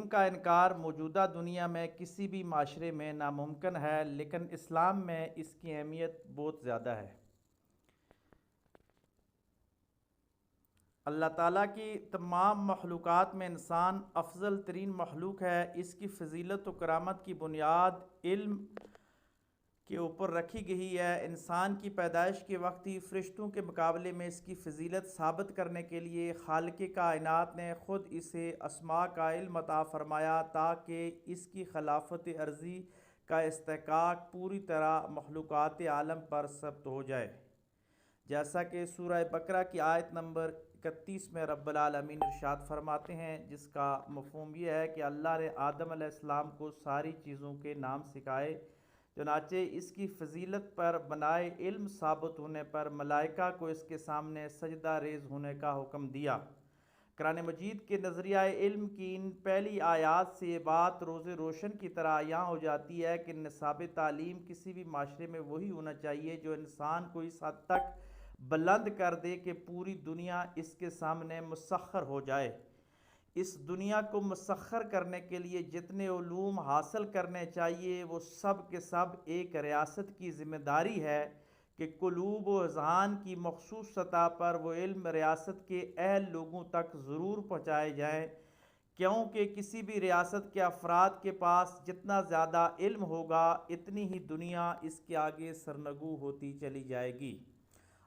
علم کا انکار موجودہ دنیا میں کسی بھی معاشرے میں ناممکن ہے، لیکن اسلام میں اس کی اہمیت بہت زیادہ ہے۔ اللہ تعالیٰ کی تمام مخلوقات میں انسان افضل ترین مخلوق ہے۔ اس کی فضیلت و کرامت کی بنیاد علم کے اوپر رکھی گئی ہے۔ انسان کی پیدائش کے وقت ہی فرشتوں کے مقابلے میں اس کی فضیلت ثابت کرنے کے لیے خالق کائنات نے خود اسے اسماء کا علم عطا فرمایا تاکہ اس کی خلافت عرضی کا استحقاق پوری طرح مخلوقات عالم پر ثبت ہو جائے، جیسا کہ سورہ بقرہ کی آیت نمبر 31 میں رب العالمین ارشاد فرماتے ہیں، جس کا مفہوم یہ ہے کہ اللہ نے آدم علیہ السلام کو ساری چیزوں کے نام سکھائے، چنانچہ اس کی فضیلت پر بنائے علم ثابت ہونے پر ملائکہ کو اس کے سامنے سجدہ ریز ہونے کا حکم دیا۔ قرآن مجید کے نظریہ علم کی ان پہلی آیات سے یہ بات روز روشن کی طرح عیاں ہو جاتی ہے کہ نصاب تعلیم کسی بھی معاشرے میں وہی ہونا چاہیے جو انسان کو اس حد تک بلند کر دے کہ پوری دنیا اس کے سامنے مسخر ہو جائے۔ اس دنیا کو مسخر کرنے کے لیے جتنے علوم حاصل کرنے چاہیے وہ سب کے سب ایک ریاست کی ذمہ داری ہے کہ قلوب و اذہان کی مخصوص سطح پر وہ علم ریاست کے اہل لوگوں تک ضرور پہنچائے جائیں، کیونکہ کسی بھی ریاست کے افراد کے پاس جتنا زیادہ علم ہوگا اتنی ہی دنیا اس کے آگے سرنگوں ہوتی چلی جائے گی۔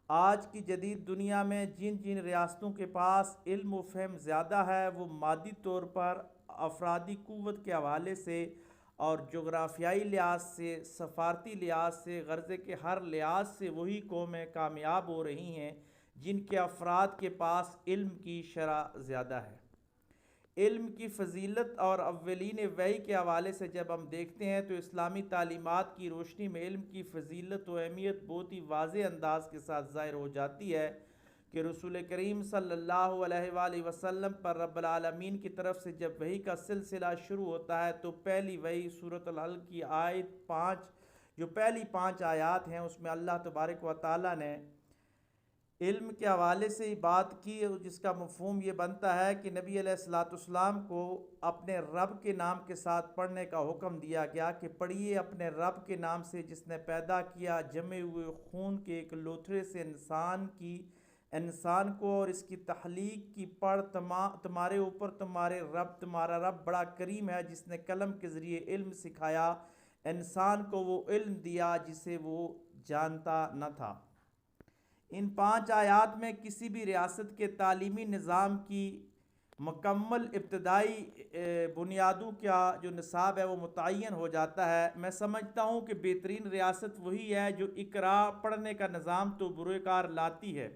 آج کی جدید دنیا میں جن جن ریاستوں کے پاس علم و فہم زیادہ ہے وہ مادی طور پر افرادی قوت کے حوالے سے اور جغرافیائی لحاظ سے، سفارتی لحاظ سے، غرضے کے ہر لحاظ سے وہی قومیں کامیاب ہو رہی ہیں جن کے افراد کے پاس علم کی شرح زیادہ ہے۔ علم کی فضیلت اور اولین وحی کے حوالے سے جب ہم دیکھتے ہیں تو اسلامی تعلیمات کی روشنی میں علم کی فضیلت و اہمیت بہت ہی واضح انداز کے ساتھ ظاہر ہو جاتی ہے کہ رسول کریم صلی اللہ علیہ وآلہ وسلم پر رب العالمین کی طرف سے جب وحی کا سلسلہ شروع ہوتا ہے تو پہلی وحی سورۃ العلق کی آیت 5 جو پہلی 5 آیات ہیں اس میں اللہ تبارک و تعالیٰ نے علم کے حوالے سے ہی بات کی، جس کا مفہوم یہ بنتا ہے کہ نبی علیہ الصلوۃ والسلام کو اپنے رب کے نام کے ساتھ پڑھنے کا حکم دیا گیا کہ پڑھیے اپنے رب کے نام سے جس نے پیدا کیا جمے ہوئے خون کے ایک لوتھڑے سے انسان کو اور اس کی تخلیق کی پڑھ تمہارے اوپر تمہارا رب بڑا کریم ہے جس نے قلم کے ذریعے علم سکھایا، انسان کو وہ علم دیا جسے وہ جانتا نہ تھا۔ ان 5 آیات میں کسی بھی ریاست کے تعلیمی نظام کی مکمل ابتدائی بنیادوں کا جو نصاب ہے وہ متعین ہو جاتا ہے۔ میں سمجھتا ہوں کہ بہترین ریاست وہی ہے جو اقرا پڑھنے کا نظام تو بروئے کار لاتی ہے،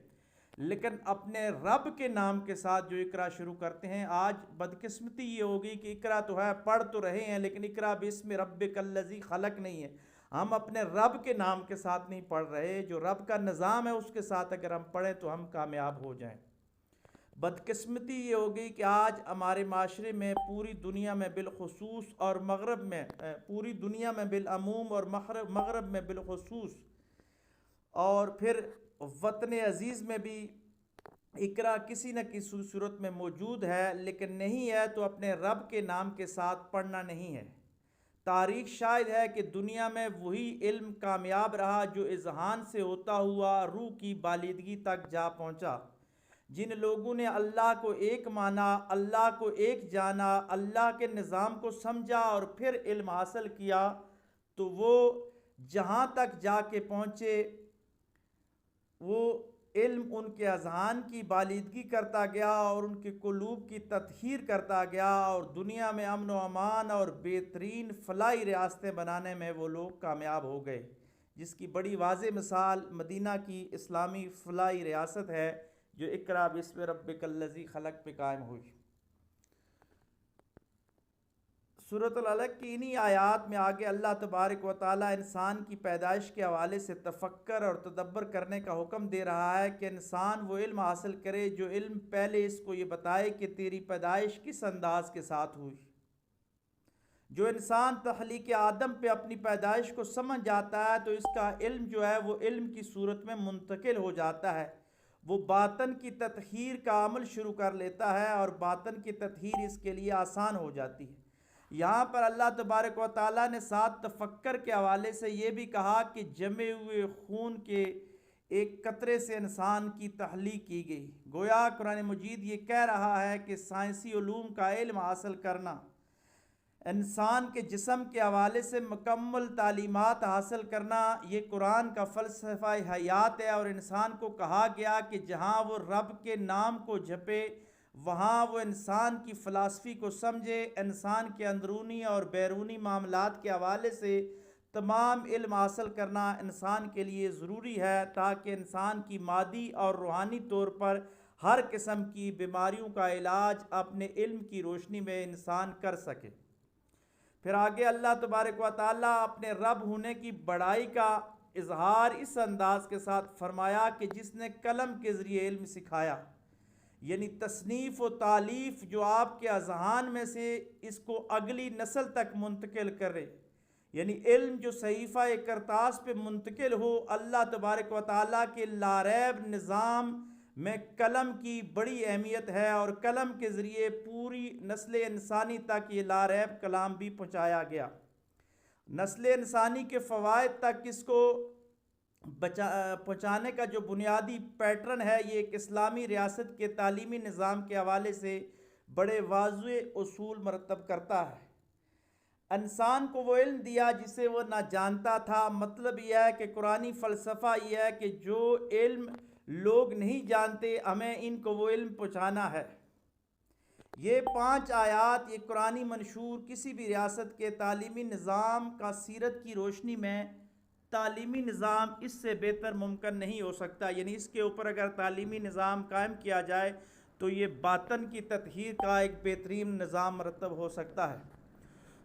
لیکن اپنے رب کے نام کے ساتھ جو اقرا شروع کرتے ہیں۔ آج بدقسمتی یہ ہوگی کہ اقرا تو ہے، پڑھ تو رہے ہیں، لیکن اقرا بسم ربک الذی خلق نہیں ہے۔ ہم اپنے رب کے نام کے ساتھ نہیں پڑھ رہے، جو رب کا نظام ہے اس کے ساتھ اگر ہم پڑھیں تو ہم کامیاب ہو جائیں۔ بدقسمتی یہ ہوگی کہ آج ہمارے معاشرے میں پوری دنیا میں بالخصوص اور مغرب میں پوری دنیا میں بالعموم اور مغرب میں بالخصوص اور پھر وطن عزیز میں بھی اقرا کسی نہ کسی صورت میں موجود ہے، لیکن نہیں ہے تو اپنے رب کے نام کے ساتھ پڑھنا نہیں ہے۔ تاریخ شاہد ہے کہ دنیا میں وہی علم کامیاب رہا جو اذہان سے ہوتا ہوا روح کی بالیدگی تک جا پہنچا۔ جن لوگوں نے اللہ کو ایک مانا، اللہ کو ایک جانا، اللہ کے نظام کو سمجھا اور پھر علم حاصل کیا تو وہ جہاں تک جا کے پہنچے وہ علم ان کے اذہان کی بالیدگی کرتا گیا اور ان کے قلوب کی تطہیر کرتا گیا اور دنیا میں امن و امان اور بہترین فلاحی ریاستیں بنانے میں وہ لوگ کامیاب ہو گئے، جس کی بڑی واضح مثال مدینہ کی اسلامی فلاحی ریاست ہے جو اقرا بسم ربک الذی خلق پہ قائم ہوئی۔ سورۃ العلق کی انہی آیات میں آگے اللہ تبارک و تعالیٰ انسان کی پیدائش کے حوالے سے تفکر اور تدبر کرنے کا حکم دے رہا ہے کہ انسان وہ علم حاصل کرے جو علم پہلے اس کو یہ بتائے کہ تیری پیدائش کس انداز کے ساتھ ہوئی۔ جو انسان تخلیق آدم پہ اپنی پیدائش کو سمجھ جاتا ہے تو اس کا علم جو ہے وہ علم کی صورت میں منتقل ہو جاتا ہے وہ باطن کی تطہیر کا عمل شروع کر لیتا ہے اور باطن کی تطہیر اس کے لیے آسان ہو جاتی ہے۔ یہاں پر اللہ تبارک و تعالیٰ نے ساتھ تفکر کے حوالے سے یہ بھی کہا کہ جمے ہوئے خون کے ایک قطرے سے انسان کی تخلیق کی گئی۔ گویا قرآن مجید یہ کہہ رہا ہے کہ سائنسی علوم کا علم حاصل کرنا، انسان کے جسم کے حوالے سے مکمل تعلیمات حاصل کرنا، یہ قرآن کا فلسفہ حیات ہے، اور انسان کو کہا گیا کہ جہاں وہ رب کے نام کو جپے وہاں وہ انسان کی فلسفی کو سمجھے۔ انسان کے اندرونی اور بیرونی معاملات کے حوالے سے تمام علم حاصل کرنا انسان کے لیے ضروری ہے تاکہ انسان کی مادی اور روحانی طور پر ہر قسم کی بیماریوں کا علاج اپنے علم کی روشنی میں انسان کر سکے۔ پھر آگے اللہ تبارک و تعالیٰ اپنے رب ہونے کی بڑائی کا اظہار اس انداز کے ساتھ فرمایا کہ جس نے قلم کے ذریعے علم سکھایا، یعنی تصنیف و تالیف جو آپ کے اذہان میں سے اس کو اگلی نسل تک منتقل کرے، یعنی علم جو صحیفہ کرتاس پہ منتقل ہو۔ اللہ تبارک و تعالیٰ کے لاریب نظام میں قلم کی بڑی اہمیت ہے، اور قلم کے ذریعے پوری نسل انسانی تک یہ لاریب کلام بھی پہنچایا گیا۔ نسل انسانی کے فوائد تک اس کو پہنچانے کا جو بنیادی پیٹرن ہے، یہ ایک اسلامی ریاست کے تعلیمی نظام کے حوالے سے بڑے واضح اصول مرتب کرتا ہے۔ انسان کو وہ علم دیا جسے وہ نہ جانتا تھا۔ مطلب یہ ہے کہ قرآنی فلسفہ یہ ہے کہ جو علم لوگ نہیں جانتے ہمیں ان کو وہ علم پہنچانا ہے۔ یہ 5 آیات، یہ قرآنی منشور کسی بھی ریاست کے تعلیمی نظام کا سیرت کی روشنی میں تعلیمی نظام اس سے بہتر ممکن نہیں ہو سکتا، یعنی اس کے اوپر اگر تعلیمی نظام قائم کیا جائے تو یہ باطن کی تطہیر کا ایک بہترین نظام مرتب ہو سکتا ہے۔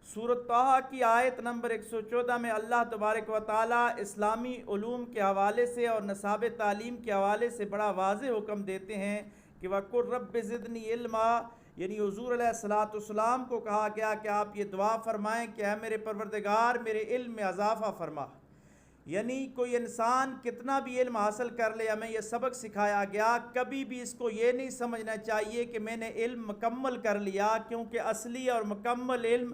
سورۃ طٰہٰ کی آیت نمبر 114 میں اللہ تبارک و تعالیٰ اسلامی علوم کے حوالے سے اور نصاب تعلیم کے حوالے سے بڑا واضح حکم دیتے ہیں کہ وَقُلْ رَبِّ زِدْنِی عِلْمًا، یعنی حضور علیہ السلام کو کہا گیا کہ آپ یہ دعا فرمائیں کہ اے میرے پروردگار میرے علم میں اضافہ فرما۔ یعنی کوئی انسان کتنا بھی علم حاصل کر لے، ہمیں یہ سبق سکھایا گیا، کبھی بھی اس کو یہ نہیں سمجھنا چاہیے کہ میں نے علم مکمل کر لیا، کیونکہ اصلی اور مکمل علم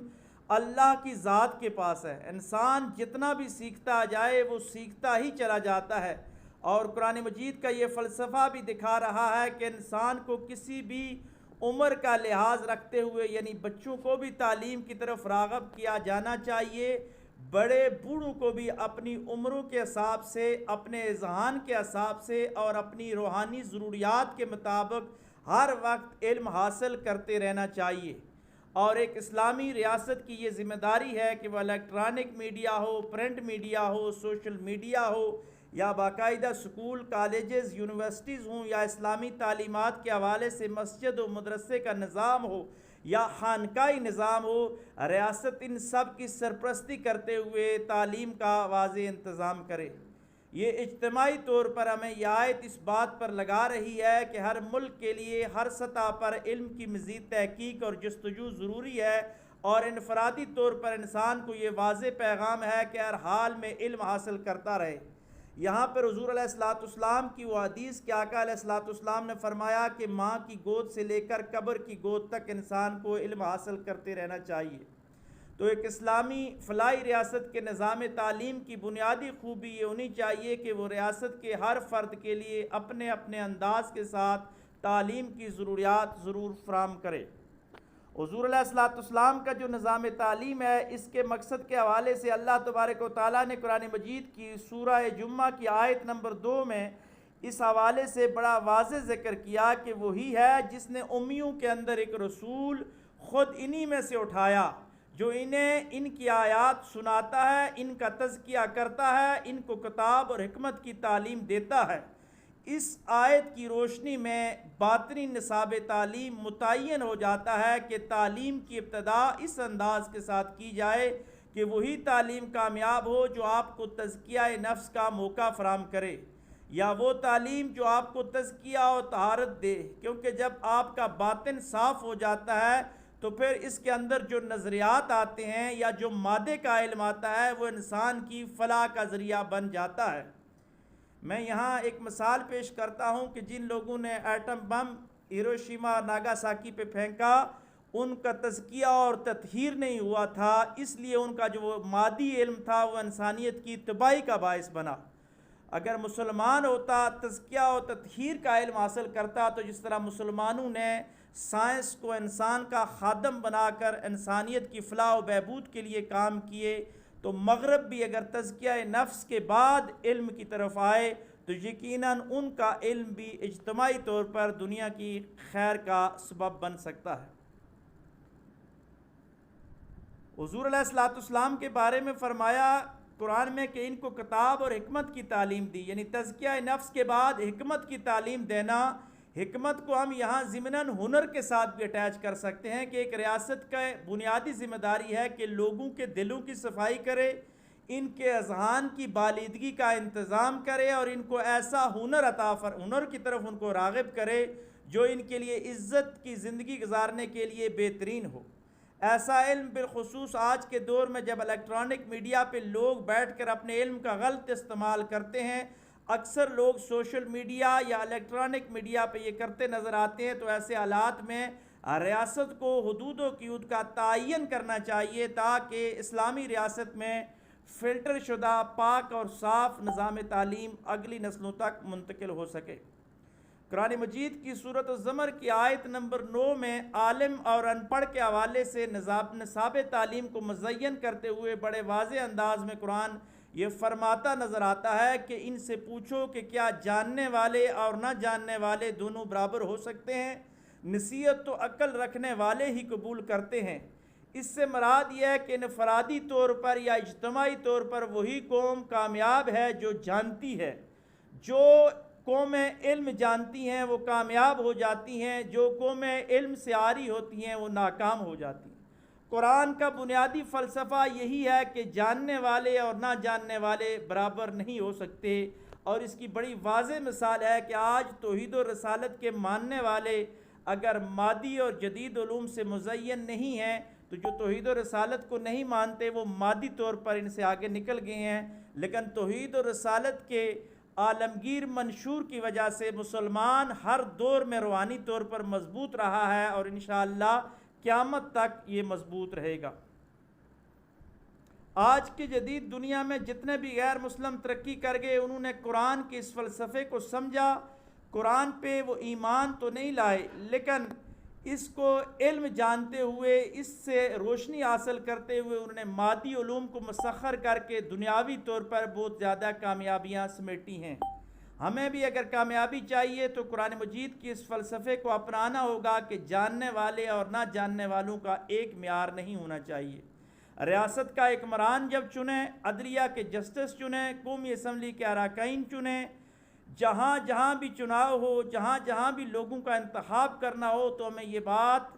اللہ کی ذات کے پاس ہے۔ انسان جتنا بھی سیکھتا جائے وہ سیکھتا ہی چلا جاتا ہے، اور قرآن مجید کا یہ فلسفہ بھی دکھا رہا ہے کہ انسان کو کسی بھی عمر کا لحاظ رکھتے ہوئے، یعنی بچوں کو بھی تعلیم کی طرف راغب کیا جانا چاہیے، بڑے بوڑھوں کو بھی اپنی عمروں کے حساب سے، اپنے اذہان کے حساب سے اور اپنی روحانی ضروریات کے مطابق ہر وقت علم حاصل کرتے رہنا چاہیے۔ اور ایک اسلامی ریاست کی یہ ذمہ داری ہے کہ وہ الیکٹرانک میڈیا ہو، پرنٹ میڈیا ہو، سوشل میڈیا ہو، یا باقاعدہ سکول، کالجز، یونیورسٹیز ہوں، یا اسلامی تعلیمات کے حوالے سے مسجد و مدرسے کا نظام ہو یا خانقاہی نظام ہو، ریاست ان سب کی سرپرستی کرتے ہوئے تعلیم کا واضح انتظام کرے۔ یہ اجتماعی طور پر ہمیں یہ آیت اس بات پر لگا رہی ہے کہ ہر ملک کے لیے ہر سطح پر علم کی مزید تحقیق اور جستجو ضروری ہے، اور انفرادی طور پر انسان کو یہ واضح پیغام ہے کہ ہر حال میں علم حاصل کرتا رہے۔ یہاں پر حضور علیہ السلام کی وہ حدیث کہ آقا علیہ السلام نے فرمایا کہ ماں کی گود سے لے کر قبر کی گود تک انسان کو علم حاصل کرتے رہنا چاہیے۔ تو ایک اسلامی فلاحی ریاست کے نظام تعلیم کی بنیادی خوبی یہ ہونی چاہیے کہ وہ ریاست کے ہر فرد کے لیے اپنے اپنے انداز کے ساتھ تعلیم کی ضروریات ضرور فراہم کرے۔ حضور علیہ السلام کا جو نظام تعلیم ہے، اس کے مقصد کے حوالے سے اللہ تبارک و تعالیٰ نے قرآن مجید کی سورہ جمعہ کی آیت نمبر 2 میں اس حوالے سے بڑا واضح ذکر کیا کہ وہی ہے جس نے امیوں کے اندر ایک رسول خود انہی میں سے اٹھایا جو انہیں ان کی آیات سناتا ہے، ان کا تزکیہ کرتا ہے، ان کو کتاب اور حکمت کی تعلیم دیتا ہے۔ اس آیت کی روشنی میں باطنی نصاب تعلیم متعین ہو جاتا ہے کہ تعلیم کی ابتدا اس انداز کے ساتھ کی جائے کہ وہی تعلیم کامیاب ہو جو آپ کو تزکیہ نفس کا موقع فراہم کرے، یا وہ تعلیم جو آپ کو تزکیہ و طہارت دے، کیونکہ جب آپ کا باطن صاف ہو جاتا ہے تو پھر اس کے اندر جو نظریات آتے ہیں یا جو مادے کا علم آتا ہے وہ انسان کی فلاح کا ذریعہ بن جاتا ہے۔ میں یہاں ایک مثال پیش کرتا ہوں کہ جن لوگوں نے ایٹم بم ہیروشیما ناگاساکی پہ پھینکا، ان کا تزکیہ اور تطہیر نہیں ہوا تھا، اس لیے ان کا جو مادی علم تھا وہ انسانیت کی تباہی کا باعث بنا۔ اگر مسلمان ہوتا، تزکیہ و تطہیر کا علم حاصل کرتا، تو جس طرح مسلمانوں نے سائنس کو انسان کا خادم بنا کر انسانیت کی فلاح و بہبود کے لیے کام کیے، تو مغرب بھی اگر تزکیہ نفس کے بعد علم کی طرف آئے تو یقیناً ان کا علم بھی اجتماعی طور پر دنیا کی خیر کا سبب بن سکتا ہے۔ حضور علیہ السلام کے بارے میں فرمایا قرآن میں کہ ان کو کتاب اور حکمت کی تعلیم دی، یعنی تزکیہ نفس کے بعد حکمت کی تعلیم دینا۔ حکمت کو ہم یہاں ضمناً ہنر کے ساتھ بھی اٹیچ کر سکتے ہیں کہ ایک ریاست کا بنیادی ذمہ داری ہے کہ لوگوں کے دلوں کی صفائی کرے، ان کے اذہان کی بالیدگی کا انتظام کرے اور ان کو ایسا ہنر کی طرف ان کو راغب کرے جو ان کے لیے عزت کی زندگی گزارنے کے لیے بہترین ہو۔ ایسا علم بالخصوص آج کے دور میں جب الیکٹرانک میڈیا پہ لوگ بیٹھ کر اپنے علم کا غلط استعمال کرتے ہیں، اکثر لوگ سوشل میڈیا یا الیکٹرانک میڈیا پہ یہ کرتے نظر آتے ہیں، تو ایسے حالات میں ریاست کو حدود و قیود کا تعین کرنا چاہیے تاکہ اسلامی ریاست میں فلٹر شدہ، پاک اور صاف نظام تعلیم اگلی نسلوں تک منتقل ہو سکے۔ قرآن مجید کی سورۃ الزمر کی آیت نمبر 9 میں عالم اور ان پڑھ کے حوالے سے نصاب تعلیم کو مزین کرتے ہوئے بڑے واضح انداز میں قرآن یہ فرماتا نظر آتا ہے کہ ان سے پوچھو کہ کیا جاننے والے اور نہ جاننے والے دونوں برابر ہو سکتے ہیں؟ نصیحت تو عقل رکھنے والے ہی قبول کرتے ہیں۔ اس سے مراد یہ ہے کہ انفرادی طور پر یا اجتماعی طور پر وہی قوم کامیاب ہے جو جانتی ہے۔ جو قومیں علم جانتی ہیں وہ کامیاب ہو جاتی ہیں، جو قومیں علم سے عاری ہوتی ہیں وہ ناکام ہو جاتی ہیں۔ قرآن کا بنیادی فلسفہ یہی ہے کہ جاننے والے اور نہ جاننے والے برابر نہیں ہو سکتے، اور اس کی بڑی واضح مثال ہے کہ آج توحید و رسالت کے ماننے والے اگر مادی اور جدید علوم سے مزین نہیں ہیں تو جو توحید و رسالت کو نہیں مانتے وہ مادی طور پر ان سے آگے نکل گئے ہیں، لیکن توحید و رسالت کے عالمگیر منشور کی وجہ سے مسلمان ہر دور میں روحانی طور پر مضبوط رہا ہے اور انشاءاللہ قیامت تک یہ مضبوط رہے گا۔ آج کی جدید دنیا میں جتنے بھی غیر مسلم ترقی کر گئے انہوں نے قرآن کے اس فلسفے کو سمجھا، قرآن پہ وہ ایمان تو نہیں لائے لیکن اس کو علم جانتے ہوئے، اس سے روشنی حاصل کرتے ہوئے انہوں نے مادی علوم کو مسخر کر کے دنیاوی طور پر بہت زیادہ کامیابیاں سمیٹی ہیں۔ ہمیں بھی اگر کامیابی چاہیے تو قرآن مجید کی اس فلسفے کو اپنانا ہوگا کہ جاننے والے اور نہ جاننے والوں کا ایک معیار نہیں ہونا چاہیے۔ ریاست کا حکمران جب چنیں، عدلیہ کے جسٹس چنیں، قومی اسمبلی کے اراکین چنیں، جہاں جہاں بھی چناؤ ہو، جہاں جہاں بھی لوگوں کا انتخاب کرنا ہو، تو ہمیں یہ بات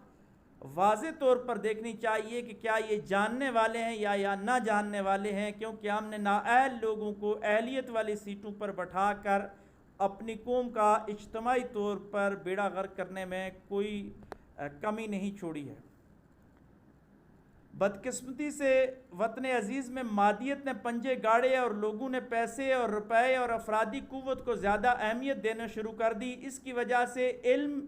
واضح طور پر دیکھنی چاہیے کہ کیا یہ جاننے والے ہیں یا نہ جاننے والے ہیں، کیونکہ ہم نے نااہل لوگوں کو اہلیت والی سیٹوں پر بٹھا کر اپنی قوم کا اجتماعی طور پر بیڑا غرق کرنے میں کوئی کمی نہیں چھوڑی ہے۔ بدقسمتی سے وطن عزیز میں مادیت نے پنجے گاڑے اور لوگوں نے پیسے اور روپے اور افرادی قوت کو زیادہ اہمیت دینا شروع کر دی۔ اس کی وجہ سے علم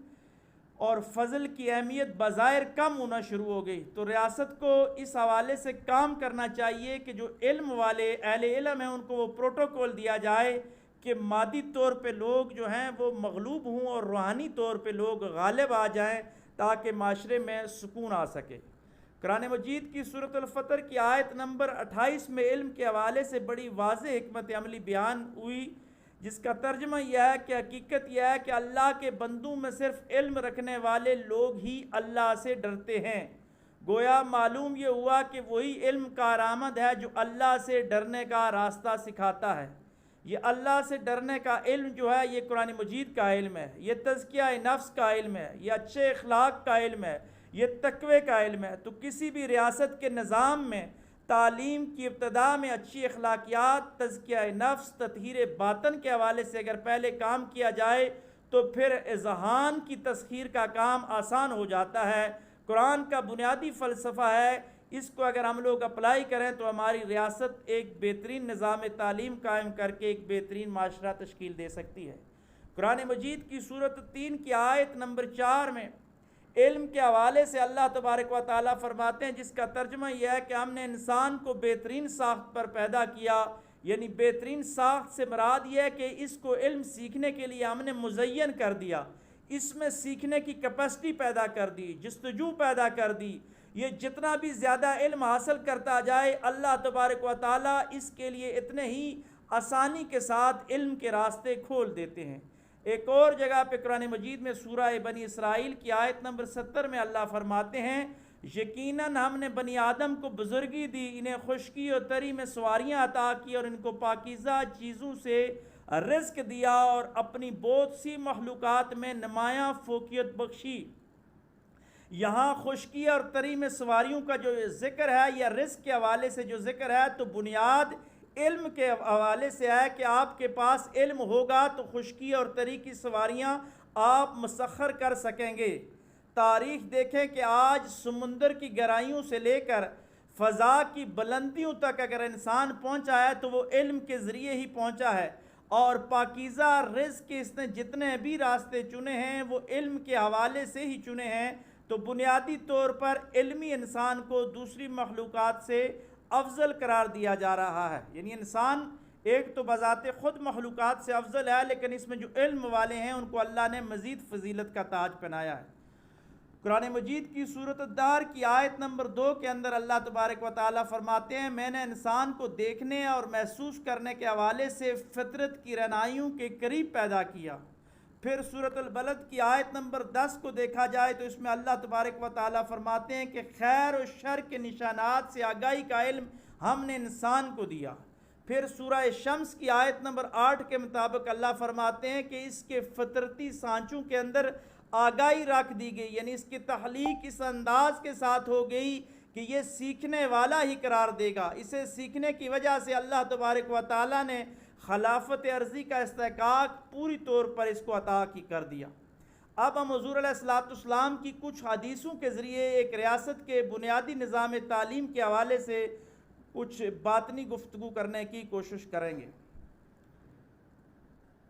اور فضل کی اہمیت بظاہر کم ہونا شروع ہو گئی۔ تو ریاست کو اس حوالے سے کام کرنا چاہیے کہ جو علم والے اہل علم ہیں ان کو وہ پروٹوکول دیا جائے کہ مادی طور پہ لوگ جو ہیں وہ مغلوب ہوں اور روحانی طور پہ لوگ غالب آ جائیں تاکہ معاشرے میں سکون آ سکے۔ قرآن مجید کی سورۃ الفطر کی آیت نمبر 28 میں علم کے حوالے سے بڑی واضح حکمت عملی بیان ہوئی، جس کا ترجمہ یہ ہے کہ حقیقت یہ ہے کہ اللہ کے بندوں میں صرف علم رکھنے والے لوگ ہی اللہ سے ڈرتے ہیں۔ گویا معلوم یہ ہوا کہ وہی علم کارآمد ہے جو اللہ سے ڈرنے کا راستہ سکھاتا ہے۔ یہ اللہ سے ڈرنے کا علم جو ہے یہ قرآن مجید کا علم ہے، یہ تزکیہ نفس کا علم ہے، یہ اچھے اخلاق کا علم ہے، یہ تقوی کا علم ہے۔ تو کسی بھی ریاست کے نظام میں تعلیم کی ابتدا میں اچھی اخلاقیات، تزکیہ نفس، تطہیر باطن کے حوالے سے اگر پہلے کام کیا جائے تو پھر اذہان کی تسخیر کا کام آسان ہو جاتا ہے۔ قرآن کا بنیادی فلسفہ ہے اس کو اگر ہم لوگ اپلائی کریں تو ہماری ریاست ایک بہترین نظام تعلیم قائم کر کے ایک بہترین معاشرہ تشکیل دے سکتی ہے۔ قرآن مجید کی سورۃ 3 کی آیت نمبر 4 میں علم کے حوالے سے اللہ تبارک و تعالیٰ فرماتے ہیں، جس کا ترجمہ یہ ہے کہ ہم نے انسان کو بہترین ساخت پر پیدا کیا، یعنی بہترین ساخت سے مراد یہ ہے کہ اس کو علم سیکھنے کے لیے ہم نے مزین کر دیا، اس میں سیکھنے کی کیپیسٹی پیدا کر دی، جستجو پیدا کر دی۔ یہ جتنا بھی زیادہ علم حاصل کرتا جائے اللہ تبارک و تعالیٰ اس کے لیے اتنے ہی آسانی کے ساتھ علم کے راستے کھول دیتے ہیں۔ ایک اور جگہ پہ قرآن مجید میں سورہ بنی اسرائیل کی آیت نمبر 70 میں اللہ فرماتے ہیں، یقیناً ہم نے بنی آدم کو بزرگی دی، انہیں خشکی اور تری میں سواریاں عطا کی اور ان کو پاکیزہ چیزوں سے رزق دیا اور اپنی بہت سی مخلوقات میں نمایاں فوقیت بخشی۔ یہاں خشکی اور تری میں سواریوں کا جو ذکر ہے یا رزق کے حوالے سے جو ذکر ہے تو بنیاد علم کے حوالے سے ہے کہ آپ کے پاس علم ہوگا تو خشکی اور تری کی سواریاں آپ مسخر کر سکیں گے۔ تاریخ دیکھیں کہ آج سمندر کی گہرائیوں سے لے کر فضا کی بلندیوں تک اگر انسان پہنچا ہے تو وہ علم کے ذریعے ہی پہنچا ہے، اور پاکیزہ رزق کے اس نے جتنے بھی راستے چنے ہیں وہ علم کے حوالے سے ہی چنے ہیں۔ تو بنیادی طور پر علمی انسان کو دوسری مخلوقات سے افضل قرار دیا جا رہا ہے، یعنی انسان ایک تو بذات خود مخلوقات سے افضل ہے، لیکن اس میں جو علم والے ہیں ان کو اللہ نے مزید فضیلت کا تاج پہنایا ہے۔ قرآن مجید کی سورۃ الدہر کی آیت نمبر 2 کے اندر اللہ تبارک و تعالیٰ فرماتے ہیں، میں نے انسان کو دیکھنے اور محسوس کرنے کے حوالے سے فطرت کی رہنائیوں کے قریب پیدا کیا۔ پھر سورۃ البلد کی آیت نمبر 10 کو دیکھا جائے تو اس میں اللہ تبارک و تعالیٰ فرماتے ہیں کہ خیر و شر کے نشانات سے آگاہی کا علم ہم نے انسان کو دیا۔ پھر سورہ شمس کی آیت نمبر 8 کے مطابق اللہ فرماتے ہیں کہ اس کے فطرتی سانچوں کے اندر آگاہی رکھ دی گئی، یعنی اس کی تخلیق اس انداز کے ساتھ ہو گئی کہ یہ سیکھنے والا ہی قرار دے گا۔ اسے سیکھنے کی وجہ سے اللہ تبارک و تعالیٰ نے خلافت عرضی کا استحقاق پوری طور پر اس کو عطا کی کر دیا۔ اب ہم حضور علیہ السلام کی کچھ حدیثوں کے ذریعے ایک ریاست کے بنیادی نظام تعلیم کے حوالے سے کچھ باطنی گفتگو کرنے کی کوشش کریں گے۔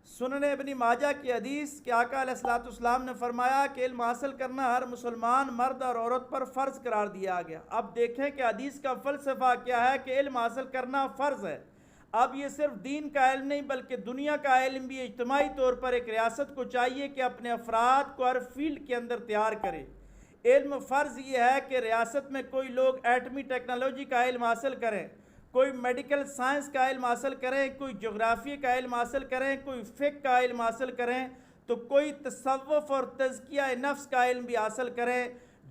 سنن ابن ماجہ کی حدیث کہ آقا علیہ السلام نے فرمایا کہ علم حاصل کرنا ہر مسلمان مرد اور عورت پر فرض قرار دیا گیا۔ اب دیکھیں کہ حدیث کا فلسفہ کیا ہے کہ علم حاصل کرنا فرض ہے۔ اب یہ صرف دین کا علم نہیں بلکہ دنیا کا علم بھی اجتماعی طور پر ایک ریاست کو چاہیے کہ اپنے افراد کو ہر فیلڈ کے اندر تیار کرے۔ علم فرض یہ ہے کہ ریاست میں کوئی لوگ ایٹمی ٹیکنالوجی کا علم حاصل کریں، کوئی میڈیکل سائنس کا علم حاصل کریں، کوئی جغرافی کا علم حاصل کریں، کوئی فقہ کا علم حاصل کریں، تو کوئی تصوف اور تزکیہ نفس کا علم بھی حاصل کریں۔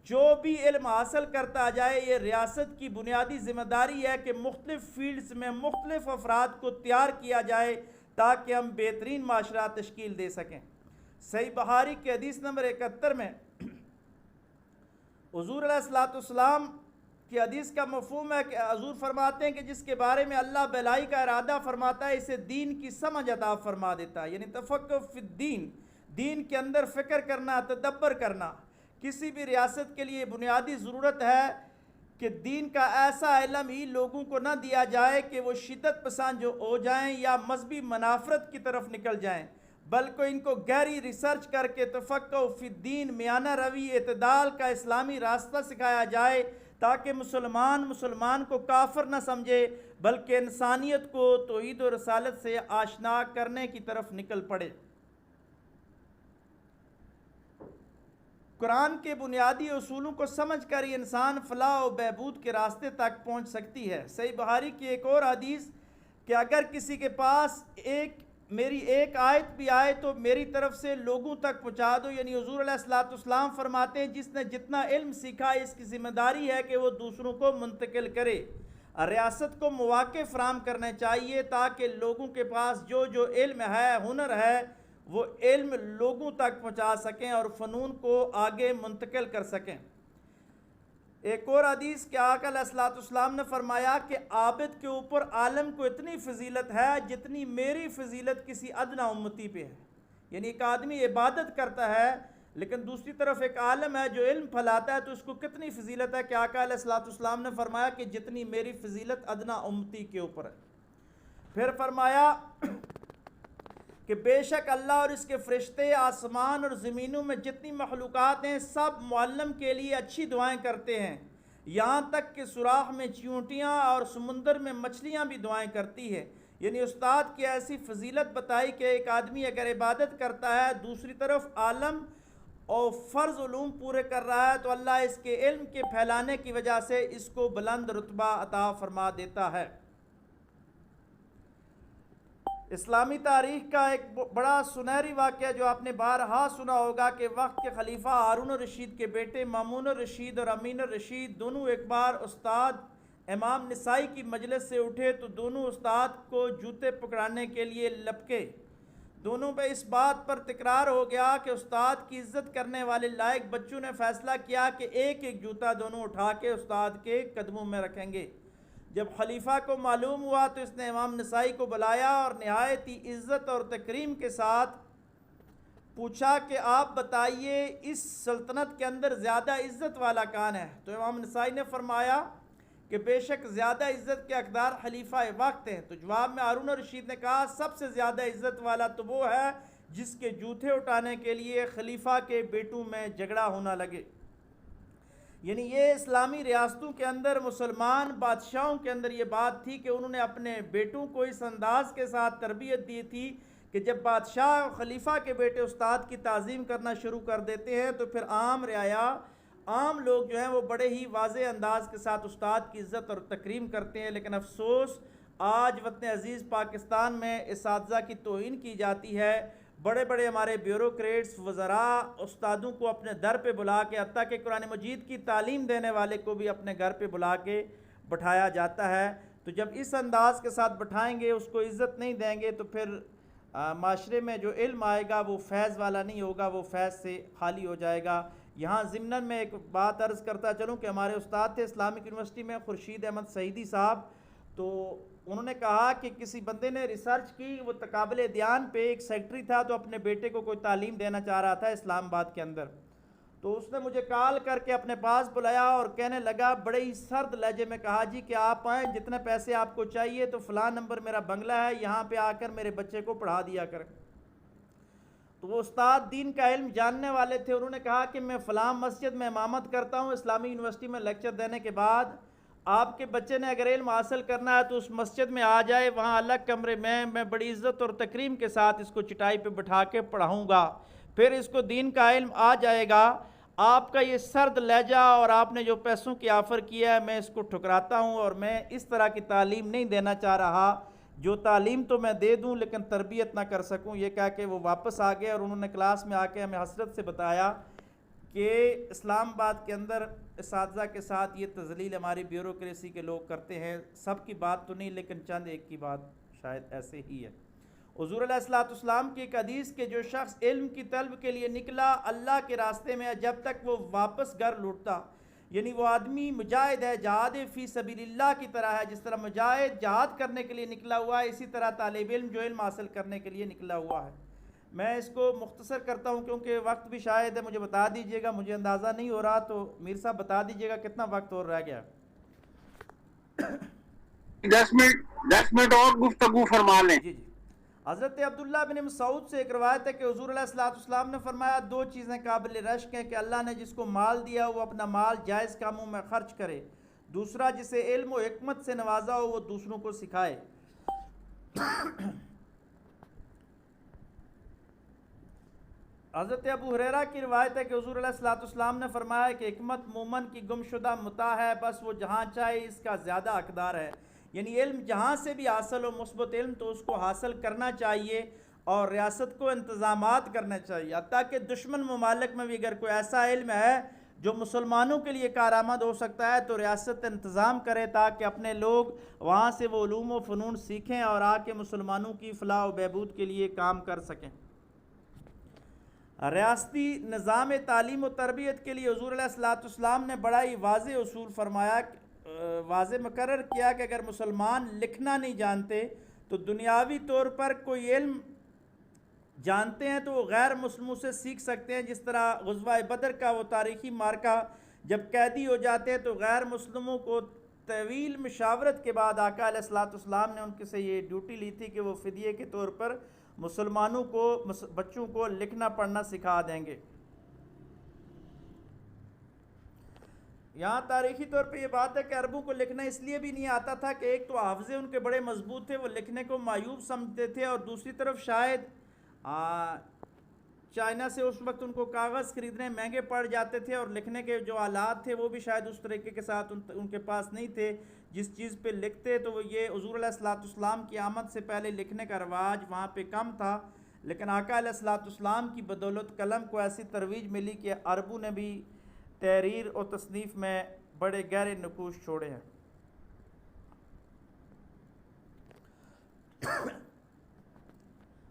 جو بھی علم حاصل کرتا جائے یہ ریاست کی بنیادی ذمہ داری ہے کہ مختلف فیلڈز میں مختلف افراد کو تیار کیا جائے تاکہ ہم بہترین معاشرہ تشکیل دے سکیں۔ صحیح بخاری کے حدیث نمبر 71 میں حضور علیہ السلام کی حدیث کا مفہوم ہے کہ حضور فرماتے ہیں کہ جس کے بارے میں اللہ بھلائی کا ارادہ فرماتا ہے اسے دین کی سمجھ عطا فرما دیتا ہے، یعنی تفقہ فی الدین، دین کے اندر فکر کرنا، تدبر کرنا۔ کسی بھی ریاست کے لیے بنیادی ضرورت ہے کہ دین کا ایسا علم ہی لوگوں کو نہ دیا جائے کہ وہ شدت پسند جو ہو جائیں یا مذہبی منافرت کی طرف نکل جائیں، بلکہ ان کو گہری ریسرچ کر کے تفقہ فی الدین، میانہ روی، اعتدال کا اسلامی راستہ سکھایا جائے تاکہ مسلمان کو کافر نہ سمجھے بلکہ انسانیت کو توحید و رسالت سے آشنا کرنے کی طرف نکل پڑے۔ قرآن کے بنیادی اصولوں کو سمجھ کر ہی انسان فلاح و بہبود کے راستے تک پہنچ سکتی ہے۔ صحیح بخاری کی ایک اور حدیث کہ اگر کسی کے پاس میری ایک آیت بھی آئے تو میری طرف سے لوگوں تک پہنچا دو، یعنی حضور علیہ السلام فرماتے ہیں جس نے جتنا علم سیکھا اس کی ذمہ داری ہے کہ وہ دوسروں کو منتقل کرے۔ ریاست کو مواقع فراہم کرنے چاہیے تاکہ لوگوں کے پاس جو علم ہے، ہنر ہے، وہ علم لوگوں تک پہنچا سکیں اور فنون کو آگے منتقل کر سکیں۔ ایک اور حدیث کہ آقا علیہ السلام نے فرمایا کہ عابد کے اوپر عالم کو اتنی فضیلت ہے جتنی میری فضیلت کسی ادنی امتی پہ ہے، یعنی ایک آدمی عبادت کرتا ہے لیکن دوسری طرف ایک عالم ہے جو علم پھیلاتا ہے تو اس کو کتنی فضیلت ہے کہ آقا علیہ الصلوۃ والسلام نے فرمایا کہ جتنی میری فضیلت ادنا امتی کے اوپر ہے۔ پھر فرمایا کہ بے شک اللہ اور اس کے فرشتے آسمان اور زمینوں میں جتنی مخلوقات ہیں سب معلم کے لیے اچھی دعائیں کرتے ہیں، یہاں تک کہ سوراخ میں چیونٹیاں اور سمندر میں مچھلیاں بھی دعائیں کرتی ہیں۔ یعنی استاد کی ایسی فضیلت بتائی کہ ایک آدمی اگر عبادت کرتا ہے، دوسری طرف عالم اور فرض علوم پورے کر رہا ہے، تو اللہ اس کے علم کے پھیلانے کی وجہ سے اس کو بلند رتبہ عطا فرما دیتا ہے۔ اسلامی تاریخ کا ایک بڑا سنہری واقعہ جو آپ نے بارہا سنا ہوگا کہ وقت کے خلیفہ ہارون الرشید کے بیٹے مامون الرشید اور امین الرشید دونوں ایک بار استاد امام نسائی کی مجلس سے اٹھے تو دونوں استاد کو جوتے پکڑانے کے لیے لپکے۔ دونوں پہ اس بات پر تکرار ہو گیا کہ استاد کی عزت کرنے والے لائق بچوں نے فیصلہ کیا کہ ایک ایک جوتا دونوں اٹھا کے استاد کے قدموں میں رکھیں گے۔ جب خلیفہ کو معلوم ہوا تو اس نے امام نسائی کو بلایا اور نہایت ہی عزت اور تکریم کے ساتھ پوچھا کہ آپ بتائیے اس سلطنت کے اندر زیادہ عزت والا کون ہے؟ تو امام نسائی نے فرمایا کہ بے شک زیادہ عزت کے حقدار خلیفہ وقت ہیں۔ تو جواب میں ہارون الرشید نے کہا سب سے زیادہ عزت والا تو وہ ہے جس کے جوتے اٹھانے کے لیے خلیفہ کے بیٹوں میں جھگڑا ہونا لگے۔ یعنی یہ اسلامی ریاستوں کے اندر مسلمان بادشاہوں کے اندر یہ بات تھی کہ انہوں نے اپنے بیٹوں کو اس انداز کے ساتھ تربیت دی تھی کہ جب بادشاہ اور خلیفہ کے بیٹے استاد کی تعظیم کرنا شروع کر دیتے ہیں تو پھر عام رعایا عام لوگ جو ہیں وہ بڑے ہی واضح انداز کے ساتھ استاد کی عزت اور تکریم کرتے ہیں۔ لیکن افسوس آج وطن عزیز پاکستان میں اساتذہ کی توہین کی جاتی ہے۔ بڑے بڑے ہمارے بیوروکریٹس وزراء استادوں کو اپنے در پہ بلا کے حتیٰ کہ قرآن مجید کی تعلیم دینے والے کو بھی اپنے گھر پہ بلا کے بٹھایا جاتا ہے۔ تو جب اس انداز کے ساتھ بٹھائیں گے، اس کو عزت نہیں دیں گے، تو پھر معاشرے میں جو علم آئے گا وہ فیض والا نہیں ہوگا، وہ فیض سے خالی ہو جائے گا۔ یہاں ضمناً میں ایک بات عرض کرتا چلوں کہ ہمارے استاد تھے اسلامک یونیورسٹی میں خورشید احمد سعیدی صاحب، تو انہوں نے کہا کہ کسی بندے نے ریسرچ کی، وہ تقابل دیان پہ ایک سیکٹری تھا تو اپنے بیٹے کو کوئی تعلیم دینا چاہ رہا تھا اسلام آباد کے اندر، تو اس نے مجھے کال کر کے اپنے پاس بلایا اور کہنے لگا بڑے ہی سرد لہجے میں کہا جی کہ آپ آئیں، جتنے پیسے آپ کو چاہیے تو فلاں نمبر میرا بنگلہ ہے، یہاں پہ آ کر میرے بچے کو پڑھا دیا کریں۔ تو وہ استاد دین کا علم جاننے والے تھے، انہوں نے کہا کہ میں فلاں مسجد میں امامت کرتا ہوں، اسلامی یونیورسٹی میں لیکچر دینے کے بعد آپ کے بچے نے اگر علم حاصل کرنا ہے تو اس مسجد میں آ جائے، وہاں الگ کمرے میں بڑی عزت اور تکریم کے ساتھ اس کو چٹائی پہ بٹھا کے پڑھاؤں گا، پھر اس کو دین کا علم آ جائے گا۔ آپ کا یہ سرد لہجہ اور آپ نے جو پیسوں کی آفر کیا ہے میں اس کو ٹھکراتا ہوں، اور میں اس طرح کی تعلیم نہیں دینا چاہ رہا، جو تعلیم تو میں دے دوں لیکن تربیت نہ کر سکوں۔ یہ کہہ کے وہ واپس آ گئے اور انہوں نے کلاس میں آ کے ہمیں حسرت سے بتایا کہ اسلام آباد کے اندر اساتذہ کے ساتھ یہ تذلیل ہماری بیوروکریسی کے لوگ کرتے ہیں۔ سب کی بات تو نہیں لیکن چند ایک کی بات شاید ایسے ہی ہے۔ حضور علیہ الصلوۃ والسلام کی ایک حدیث کہ جو شخص علم کی طلب کے لیے نکلا اللہ کے راستے میں جب تک وہ واپس گھر لوٹتا، یعنی وہ آدمی مجاہد ہے، جہاد فی سبیل اللہ کی طرح ہے، جس طرح مجاہد جہاد کرنے کے لیے نکلا ہوا ہے، اسی طرح طالب علم جو علم حاصل کرنے کے لیے نکلا ہوا ہے۔ میں اس کو مختصر کرتا ہوں کیونکہ وقت بھی شاید ہے، مجھے بتا دیجئے گا، مجھے اندازہ نہیں ہو رہا، تو میر صاحب بتا دیجئے گا کتنا وقت اور رہ گیا۔ 10 منٹ اور گفتگو فرما لیں۔ جی جی۔ حضرت عبداللہ بن مسعود سے ایک روایت ہے کہ حضور علیہ الصلوۃ والسلام نے فرمایا دو چیزیں قابل رشک ہیں کہ اللہ نے جس کو مال دیا وہ اپنا مال جائز کاموں میں خرچ کرے، دوسرا جسے علم و حکمت سے نوازا ہو وہ دوسروں کو سکھائے۔ حضرت ابو ہریرہ کی روایت ہے کہ حضور علیہ الصلوۃ والسلام نے فرمایا کہ حکمت مومن کی گم شدہ متاع ہے، بس وہ جہاں چاہے اس کا زیادہ حقدار ہے۔ یعنی علم جہاں سے بھی حاصل ہو مثبت علم تو اس کو حاصل کرنا چاہیے اور ریاست کو انتظامات کرنا چاہیے، حتیٰ کہ دشمن ممالک میں بھی اگر کوئی ایسا علم ہے جو مسلمانوں کے لیے کارآمد ہو سکتا ہے تو ریاست انتظام کرے تاکہ اپنے لوگ وہاں سے وہ علوم و فنون سیکھیں اور آ کے مسلمانوں کی فلاح و بہبود کے لیے کام کر سکیں۔ ریاستی نظام تعلیم و تربیت کے لیے حضور علیہ الصلوۃ والسلام نے بڑا ہی واضح اصول فرمایا، واضح مقرر کیا کہ اگر مسلمان لکھنا نہیں جانتے تو دنیاوی طور پر کوئی علم جانتے ہیں تو وہ غیر مسلموں سے سیکھ سکتے ہیں، جس طرح غزوہ بدر کا وہ تاریخی معرکہ جب قیدی ہو جاتے ہیں تو غیر مسلموں کو طویل مشاورت کے بعد آقا علیہ السلام نے ان کے سے یہ ڈیوٹی لی تھی کہ وہ فدیے کے طور پر مسلمانوں کو بچوں کو لکھنا پڑھنا سکھا دیں گے۔ یہاں تاریخی طور پہ یہ بات ہے کہ عربوں کو لکھنا اس لیے بھی نہیں آتا تھا کہ ایک تو حافظے ان کے بڑے مضبوط تھے، وہ لکھنے کو معیوب سمجھتے تھے، اور دوسری طرف شاید چائنا سے اس وقت ان کو کاغذ خریدنے مہنگے پڑ جاتے تھے، اور لکھنے کے جو آلات تھے وہ بھی شاید اس طریقے کے ساتھ ان کے پاس نہیں تھے جس چیز پہ لکھتے، تو وہ یہ حضور علیہ السلام کی آمد سے پہلے لکھنے کا رواج وہاں پہ کم تھا، لیکن آقا علیہ السلام کی بدولت قلم کو ایسی ترویج ملی کہ عربوں نے بھی تحریر اور تصنیف میں بڑے گہرے نقوش چھوڑے ہیں۔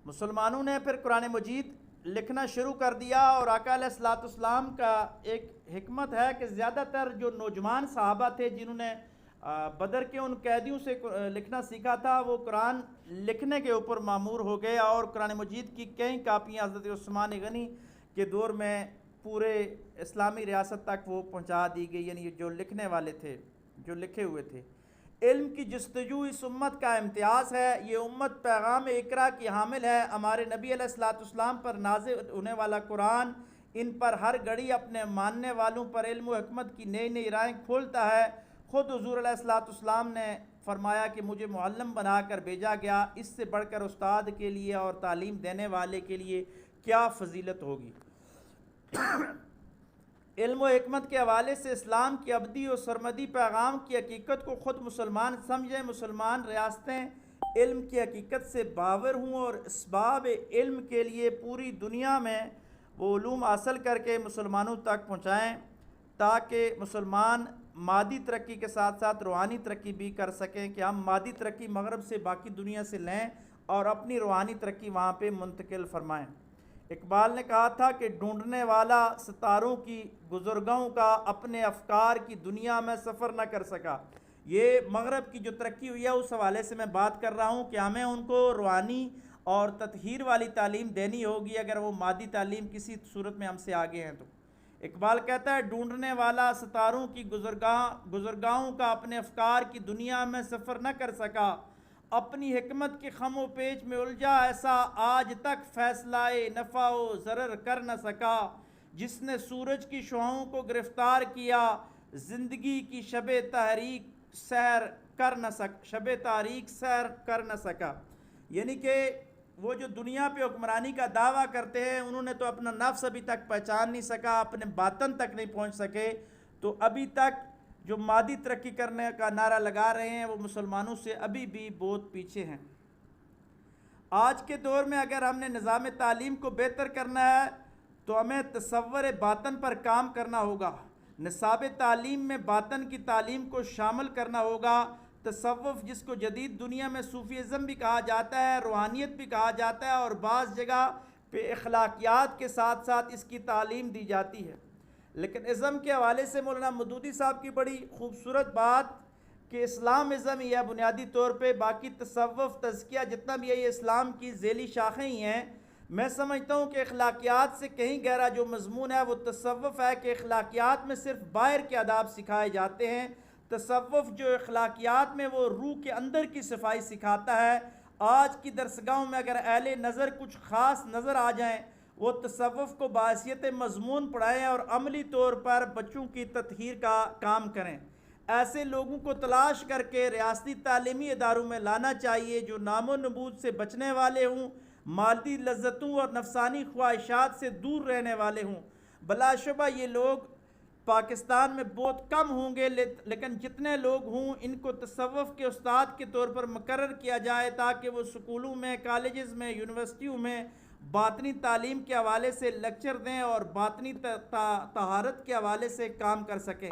مسلمانوں نے پھر قرآن مجید لکھنا شروع کر دیا، اور آقا علیہ السلام کا ایک حکمت ہے کہ زیادہ تر جو نوجوان صحابہ تھے جنہوں نے بدر کے ان قیدیوں سے لکھنا سیکھا تھا، وہ قرآن لکھنے کے اوپر مامور ہو گئے، اور قرآن مجید کی کئی کاپیاں حضرت عثمان غنی کے دور میں پورے اسلامی ریاست تک وہ پہنچا دی گئی، یعنی جو لکھنے والے تھے، جو لکھے ہوئے تھے۔ علم کی جستجو اس امت کا امتیاز ہے، یہ امت پیغام اقرا کی حامل ہے، ہمارے نبی علیہ السلام پر نازل ہونے والا قرآن ان پر ہر گھڑی اپنے ماننے والوں پر علم و حکمت کی نئی نئی راہیں کھولتا ہے۔ خود حضور علیہ السلام نے فرمایا کہ مجھے معلم بنا کر بھیجا گیا، اس سے بڑھ کر استاد کے لیے اور تعلیم دینے والے کے لیے کیا فضیلت ہوگی۔ علم و حکمت کے حوالے سے اسلام کی ابدی اور سرمدی پیغام کی حقیقت کو خود مسلمان سمجھیں، مسلمان ریاستیں علم کی حقیقت سے باور ہوں اور اسباب علم کے لیے پوری دنیا میں وہ علوم حاصل کر کے مسلمانوں تک پہنچائیں، تاکہ مسلمان مادی ترقی کے ساتھ ساتھ روحانی ترقی بھی کر سکیں، کہ ہم مادی ترقی مغرب سے باقی دنیا سے لیں اور اپنی روحانی ترقی وہاں پہ منتقل فرمائیں۔ اقبال نے کہا تھا کہ ڈھونڈنے والا ستاروں کی گزرگاہوں کا اپنے افکار کی دنیا میں سفر نہ کر سکا۔ یہ مغرب کی جو ترقی ہوئی ہے اس حوالے سے میں بات کر رہا ہوں کہ ہمیں ان کو روحانی اور تطہیر والی تعلیم دینی ہوگی اگر وہ مادی تعلیم کسی صورت میں ہم سے آگے ہیں تو۔ اقبال کہتا ہے ڈھونڈنے والا ستاروں کی گزرگاہوں کا اپنے افکار کی دنیا میں سفر نہ کر سکا، اپنی حکمت کے خم و پیچ میں الجھا ایسا آج تک فیصلہ نفع و ضرر کر نہ سکا، جس نے سورج کی شعاعوں کو گرفتار کیا زندگی کی شب تاریک سیر کر نہ سکا۔ یعنی کہ وہ جو دنیا پہ حکمرانی کا دعویٰ کرتے ہیں انہوں نے تو اپنا نفس ابھی تک پہچان نہیں سکا، اپنے باطن تک نہیں پہنچ سکے، تو ابھی تک جو مادی ترقی کرنے کا نعرہ لگا رہے ہیں وہ مسلمانوں سے ابھی بھی بہت پیچھے ہیں۔ آج کے دور میں اگر ہم نے نظام تعلیم کو بہتر کرنا ہے تو ہمیں تصور باطن پر کام کرنا ہوگا، نصاب تعلیم میں باطن کی تعلیم کو شامل کرنا ہوگا۔ تصوف جس کو جدید دنیا میں صوفیزم بھی کہا جاتا ہے، روحانیت بھی کہا جاتا ہے، اور بعض جگہ پہ اخلاقیات کے ساتھ ساتھ اس کی تعلیم دی جاتی ہے، لیکن ازم کے حوالے سے مولانا مودودی صاحب کی بڑی خوبصورت بات کہ اسلام ازم ہی ہے بنیادی طور پہ، باقی تصوف تزکیہ جتنا بھی ہے یہ اسلام کی ذیلی شاخیں ہی ہیں۔ میں سمجھتا ہوں کہ اخلاقیات سے کہیں گہرا جو مضمون ہے وہ تصوف ہے، کہ اخلاقیات میں صرف باہر کے آداب سکھائے جاتے ہیں، تصوف جو اخلاقیات میں وہ روح کے اندر کی صفائی سکھاتا ہے۔ آج کی درسگاہوں میں اگر اہل نظر کچھ خاص نظر آ جائیں وہ تصوف کو بحیثیت مضمون پڑھائیں اور عملی طور پر بچوں کی تطہیر کا کام کریں۔ ایسے لوگوں کو تلاش کر کے ریاستی تعلیمی اداروں میں لانا چاہیے جو نام و نبوت سے بچنے والے ہوں، مادی لذتوں اور نفسانی خواہشات سے دور رہنے والے ہوں۔ بلا شبہ یہ لوگ پاکستان میں بہت کم ہوں گے، لیکن جتنے لوگ ہوں ان کو تصوف کے استاد کے طور پر مقرر کیا جائے تاکہ وہ سکولوں میں، کالجز میں، یونیورسٹیوں میں باطنی تعلیم کے حوالے سے لیکچر دیں اور باطنی طہارت کے حوالے سے کام کر سکیں۔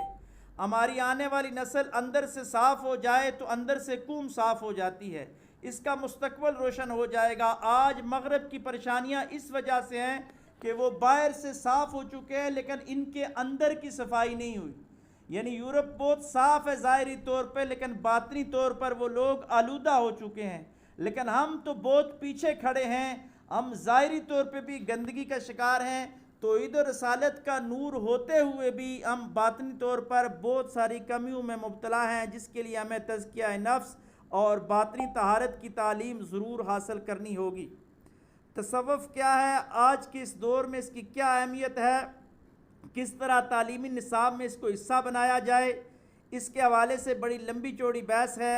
ہماری آنے والی نسل اندر سے صاف ہو جائے تو اندر سے قوم صاف ہو جاتی ہے، اس کا مستقبل روشن ہو جائے گا۔ آج مغرب کی پریشانیاں اس وجہ سے ہیں کہ وہ باہر سے صاف ہو چکے ہیں لیکن ان کے اندر کی صفائی نہیں ہوئی، یعنی یورپ بہت صاف ہے ظاہری طور پہ لیکن باطنی طور پر وہ لوگ آلودہ ہو چکے ہیں، لیکن ہم تو بہت پیچھے کھڑے ہیں۔ ہم ظاہری طور پہ بھی گندگی کا شکار ہیں، توحید و رسالت کا نور ہوتے ہوئے بھی ہم باطنی طور پر بہت ساری کمیوں میں مبتلا ہیں، جس کے لیے ہمیں تزکیہ نفس اور باطنی طہارت کی تعلیم ضرور حاصل کرنی ہوگی۔ تصوف کیا ہے؟ آج کے اس دور میں اس کی کیا اہمیت ہے؟ کس طرح تعلیمی نصاب میں اس کو حصہ بنایا جائے؟ اس کے حوالے سے بڑی لمبی چوڑی بحث ہے۔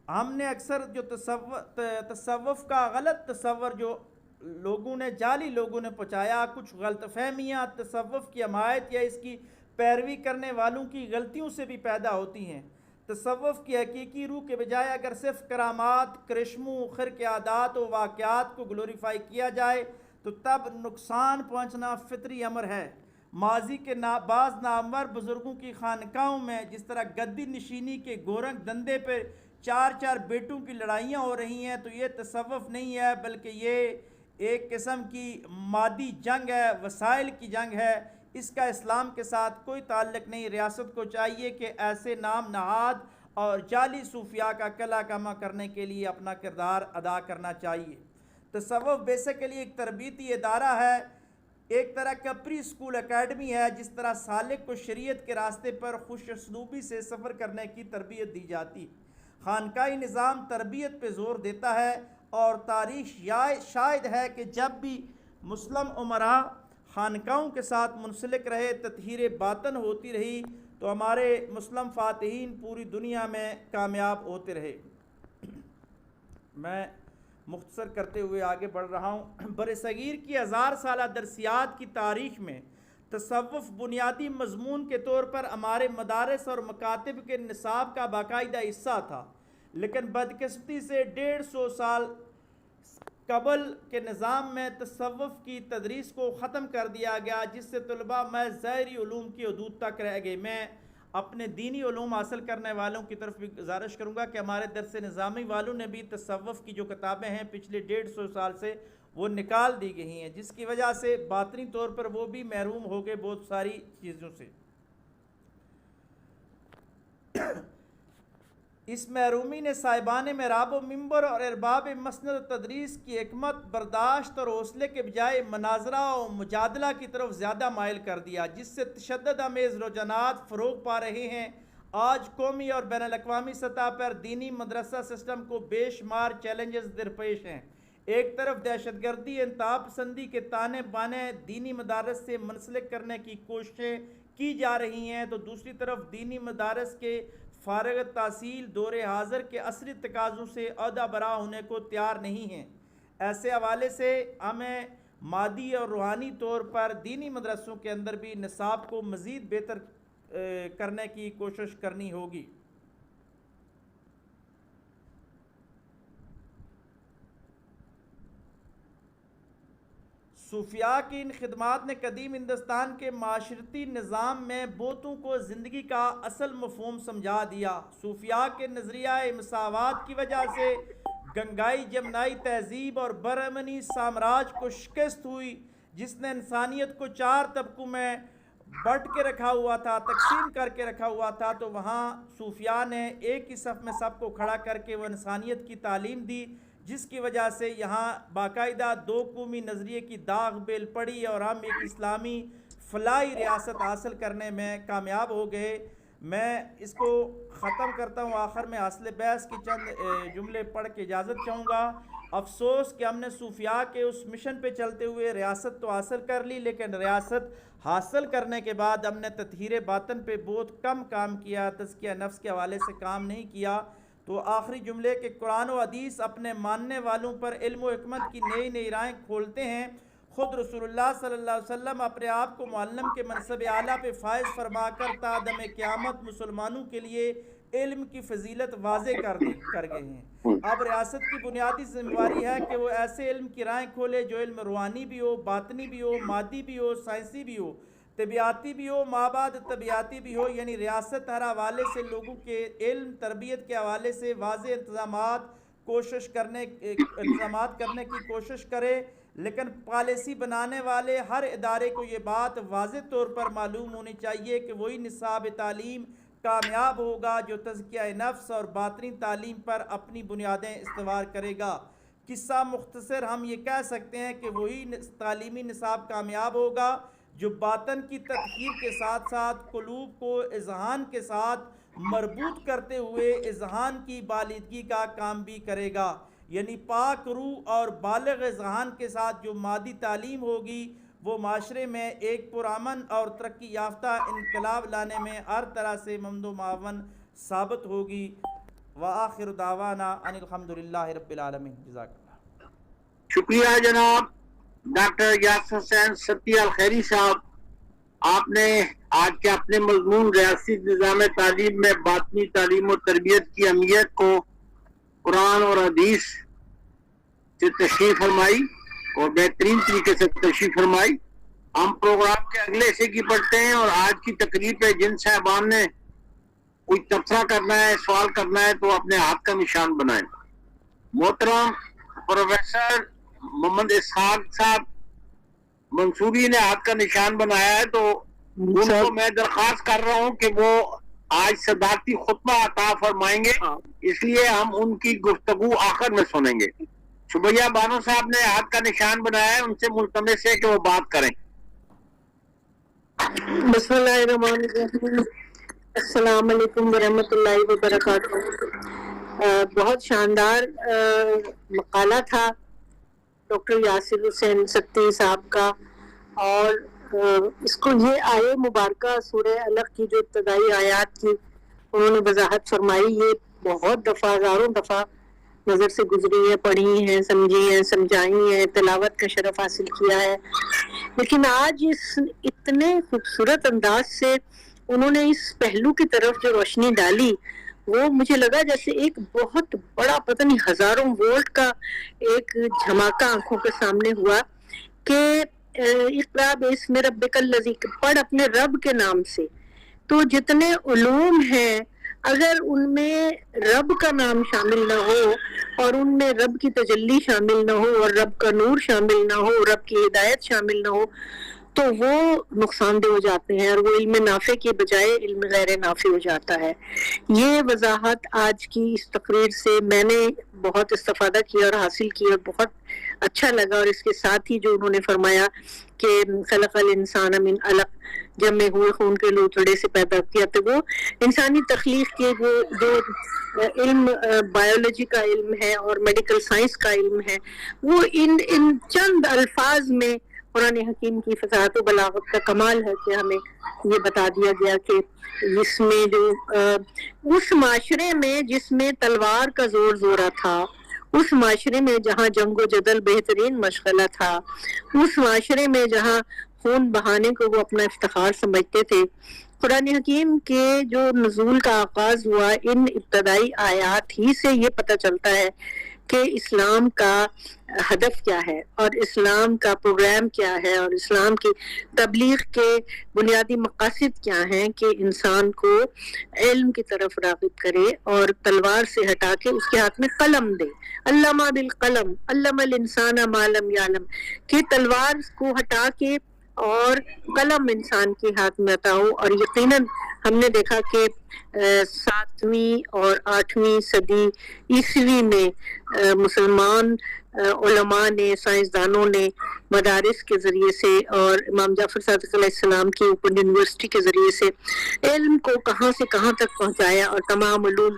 ہم نے اکثر جو تصوف کا غلط تصور جو لوگوں نے جعلی لوگوں نے پہنچایا، کچھ غلط فہمیاں تصوف کی حمایت یا اس کی پیروی کرنے والوں کی غلطیوں سے بھی پیدا ہوتی ہیں۔ تصوف کی حقیقی روح کے بجائے اگر صرف کرامات، کرشموں، خرق عادات و واقعات کو گلوریفائی کیا جائے تو تب نقصان پہنچنا فطری امر ہے۔ ماضی کے بعض نامور بزرگوں کی خانقاہوں میں جس طرح گدی نشینی کے گورنگ دندے پہ 4 بیٹوں کی لڑائیاں ہو رہی ہیں، تو یہ تصوف نہیں ہے، بلکہ یہ ایک قسم کی مادی جنگ ہے، وسائل کی جنگ ہے۔ اس کا اسلام کے ساتھ کوئی تعلق نہیں۔ ریاست کو چاہیے کہ ایسے نام نہاد اور جعلی صوفیاء کا کلا کما کرنے کے لیے اپنا کردار ادا کرنا چاہیے۔ تصوف بیسیکلی ایک تربیتی ادارہ ہے، ایک طرح کا پری اسکول اکیڈمی ہے، جس طرح سالک کو شریعت کے راستے پر خوش اسلوبی سے سفر کرنے کی تربیت دی جاتی۔ خانقاہی نظام تربیت پہ زور دیتا ہے، اور تاریخ شاہد ہے کہ جب بھی مسلم امراء خانقاہوں کے ساتھ منسلک رہے، تطہیر باطن ہوتی رہی، تو ہمارے مسلم فاتحین پوری دنیا میں کامیاب ہوتے رہے۔ میں مختصر کرتے ہوئے آگے بڑھ رہا ہوں۔ برصغیر کی 1000 سالہ درسیات کی تاریخ میں تصوف بنیادی مضمون کے طور پر ہمارے مدارس اور مکاتب کے نصاب کا باقاعدہ حصہ تھا، لیکن بدقسمتی سے 150 سال قبل کے نظام میں تصوف کی تدریس کو ختم کر دیا گیا، جس سے طلباء محض ظاہری علوم کی حدود تک رہ گئے۔ میں اپنے دینی علوم حاصل کرنے والوں کی طرف بھی گزارش کروں گا کہ ہمارے درس نظامی والوں نے بھی تصوف کی جو کتابیں ہیں پچھلے 150 سال سے وہ نکال دی گئی ہیں، جس کی وجہ سے باطنی طور پر وہ بھی محروم ہو گئے بہت ساری چیزوں سے۔ اس محرومی نے صاحبان محراب و منبر اور ارباب مسند تدریس کی حکمت برداشت اور حوصلے کے بجائے مناظرہ و مجادلہ کی طرف زیادہ مائل کر دیا، جس سے تشدد آمیز رجحانات فروغ پا رہے ہیں۔ آج قومی اور بین الاقوامی سطح پر دینی مدرسہ سسٹم کو بے شمار چیلنجز درپیش ہیں۔ ایک طرف دہشت گردی، انتہا پسندی کے تانے بانے دینی مدارس سے منسلک کرنے کی کوششیں کی جا رہی ہیں، تو دوسری طرف دینی مدارس کے فارغ التحصیل دور حاضر کے عصری تقاضوں سے عہدہ برا ہونے کو تیار نہیں ہیں۔ ایسے حوالے سے ہمیں مادی اور روحانی طور پر دینی مدرسوں کے اندر بھی نصاب کو مزید بہتر کرنے کی کوشش کرنی ہوگی۔ صوفیاء کی ان خدمات نے قدیم ہندوستان کے معاشرتی نظام میں بوتوں کو زندگی کا اصل مفہوم سمجھا دیا۔ صوفیاء کے نظریہ مساوات کی وجہ سے گنگائی جمنائی تہذیب اور برہمنی سامراج کو شکست ہوئی، جس نے انسانیت کو 4 طبقوں میں بٹ کے رکھا ہوا تھا، تقسیم کر کے رکھا ہوا تھا۔ تو وہاں صوفیاء نے ایک ہی صف میں سب کو کھڑا کر کے وہ انسانیت کی تعلیم دی، جس کی وجہ سے یہاں باقاعدہ 2 قومی نظریے کی داغ بیل پڑی اور ہم ایک اسلامی فلاحی ریاست حاصل کرنے میں کامیاب ہو گئے۔ میں اس کو ختم کرتا ہوں، آخر میں حاصل بحث کی چند جملے پڑھ کے اجازت چاہوں گا۔ افسوس کہ ہم نے صوفیاء کے اس مشن پہ چلتے ہوئے ریاست تو حاصل کر لی، لیکن ریاست حاصل کرنے کے بعد ہم نے تطہیر باطن پہ بہت کم کام کیا، تزکیہ نفس کے حوالے سے کام نہیں کیا۔ تو آخری جملے کہ قرآن و حدیث اپنے ماننے والوں پر علم و حکمت کی نئی نئی راہیں کھولتے ہیں۔ خود رسول اللہ صلی اللہ علیہ وسلم اپنے آپ کو معلم کے منصب اعلیٰ پہ فائز فرما کر تا دم قیامت مسلمانوں کے لیے علم کی فضیلت واضح کر گئے ہیں۔ اب ریاست کی بنیادی ذمہ داری ہے کہ وہ ایسے علم کی راہیں کھولے جو علم روحانی بھی ہو، باطنی بھی ہو، مادی بھی ہو، سائنسی بھی ہو، طبیعاتی بھی ہو، مابعد طبیعاتی بھی ہو۔ یعنی ریاست ہر حوالے سے لوگوں کے علم تربیت کے حوالے سے واضح انتظامات کرنے کی کوشش کرے، لیکن پالیسی بنانے والے ہر ادارے کو یہ بات واضح طور پر معلوم ہونی چاہیے کہ وہی نصاب تعلیم کامیاب ہوگا جو تزکیہ نفس اور باطنی تعلیم پر اپنی بنیادیں استوار کرے گا۔ قصہ مختصر ہم یہ کہہ سکتے ہیں کہ وہی تعلیمی نصاب کامیاب ہوگا جو باطن کی تطہیر کے ساتھ ساتھ قلوب کو اذہان کے ساتھ مربوط کرتے ہوئے اذہان کی بالیدگی کا کام بھی کرے گا. یعنی پاک روح اور بالغ اذہان کے ساتھ جو مادی تعلیم ہوگی وہ معاشرے میں ایک پرامن اور ترقی یافتہ انقلاب لانے میں ہر طرح سے ممد و معاون ثابت ہوگی. وآخر دعوانا ان الحمدللہ رب العالمین. جزاک اللہ. شکریہ جناب ڈاکٹر یاسر حسین ستی الخیری صاحب. آپ نے آج کے اپنے مضمون ریاستی نظام تعلیم میں باطنی تعلیم و تربیت کی اہمیت کو قرآن اور حدیث سے تشریح فرمائی اور بہترین طریقے سے تشریح فرمائی. ہم پروگرام کے اگلے حصے کی پڑھتے ہیں اور آج کی تقریب پہ جن صاحبان نے کوئی تبصرہ کرنا ہے سوال کرنا ہے تو اپنے ہاتھ کا نشان بنائیں. محترم پروفیسر محمد اسحاق صاحب منصوری نے ہاتھ کا نشان بنایا ہے تو ان کو میں درخواست کر رہا ہوں کہ وہ آج صدارتی خطبہ عطا فرمائیں گے, اس لیے ہم ان کی گفتگو آخر میں سنیں گے. شبیہ بانو صاحب نے ہاتھ کا نشان بنایا ہے, ان سے ملتمس ہے کہ وہ بات کریں. بسم اللہ الرحمن الرحیم. السلام علیکم ورحمۃ اللہ وبرکاتہ. بہت شاندار مقالہ تھا ڈاکٹر یاسر حسین ستی صاحب کا, اور اس کو یہ آیے مبارکہ سورہ علق کی جو ابتدائی آیات کی انہوں نے وضاحت فرمائی, یہ بہت دفعہ ہزاروں دفعہ نظر سے گزری ہے, پڑھی ہیں, سمجھی ہیں, سمجھائی ہیں, تلاوت کا شرف حاصل کیا ہے, لیکن آج اس اتنے خوبصورت انداز سے انہوں نے اس پہلو کی طرف جو روشنی ڈالی وہ مجھے لگا جیسے ایک بہت بڑا پتہ نہیں ہزاروں وولٹ کا ایک دھماکہ آنکھوں کے سامنے ہوا کہ اقرا باسم ربک الذی, پڑھ اپنے رب کے نام سے. تو جتنے علوم ہیں اگر ان میں رب کا نام شامل نہ ہو اور ان میں رب کی تجلی شامل نہ ہو اور رب کا نور شامل نہ ہو, رب کی ہدایت شامل نہ ہو, تو وہ نقصان دہ ہو جاتے ہیں اور وہ علم نافع کے بجائے علم غیر نافع ہو جاتا ہے. یہ وضاحت آج کی اس تقریر سے میں نے بہت استفادہ کیا اور حاصل کیا اور بہت اچھا لگا. اور اس کے ساتھ ہی جو انہوں نے فرمایا کہ خلق الانسان من علق, جب میں ہوئے خون کے لوتھڑے سے پیدا کیا, تو وہ انسانی تخلیق کے جو علم بایولوجی کا علم ہے اور میڈیکل سائنس کا علم ہے وہ ان چند الفاظ میں قرآن حکیم کی فصاحت و بلاغت کا کمال ہے کہ ہمیں یہ بتا دیا گیا کہ اس میں جو اس معاشرے میں جس میں تلوار کا زور زورہ تھا, اس معاشرے میں جہاں جنگ و جدل بہترین مشغلہ تھا, اس معاشرے میں جہاں خون بہانے کو وہ اپنا افتخار سمجھتے تھے, قرآن حکیم کے جو نزول کا آغاز ہوا ان ابتدائی آیات ہی سے یہ پتہ چلتا ہے کہ اسلام کا ہدف کیا ہے اور اسلام کا پروگرام کیا ہے اور اسلام کی تبلیغ کے بنیادی مقاصد کیا ہیں, کہ انسان کو علم کی طرف راغب کرے اور تلوار سے ہٹا کے اس کے ہاتھ میں قلم دے. علامہ بالقلم علم الانسان ما لم یعلم, کہ تلوار کو ہٹا کے اور قلم انسان کے ہاتھ میں عطا ہو. اور یقیناً ہم نے دیکھا کہ 7ویں اور 8ویں صدی عیسوی میں مسلمان علماء نے, سائنسدانوں نے مدارس کے ذریعے سے اور امام جعفر صادق علیہ السلام کی اوپن یونیورسٹی کے ذریعے سے علم کو کہاں سے کہاں تک پہنچایا, اور تمام علوم,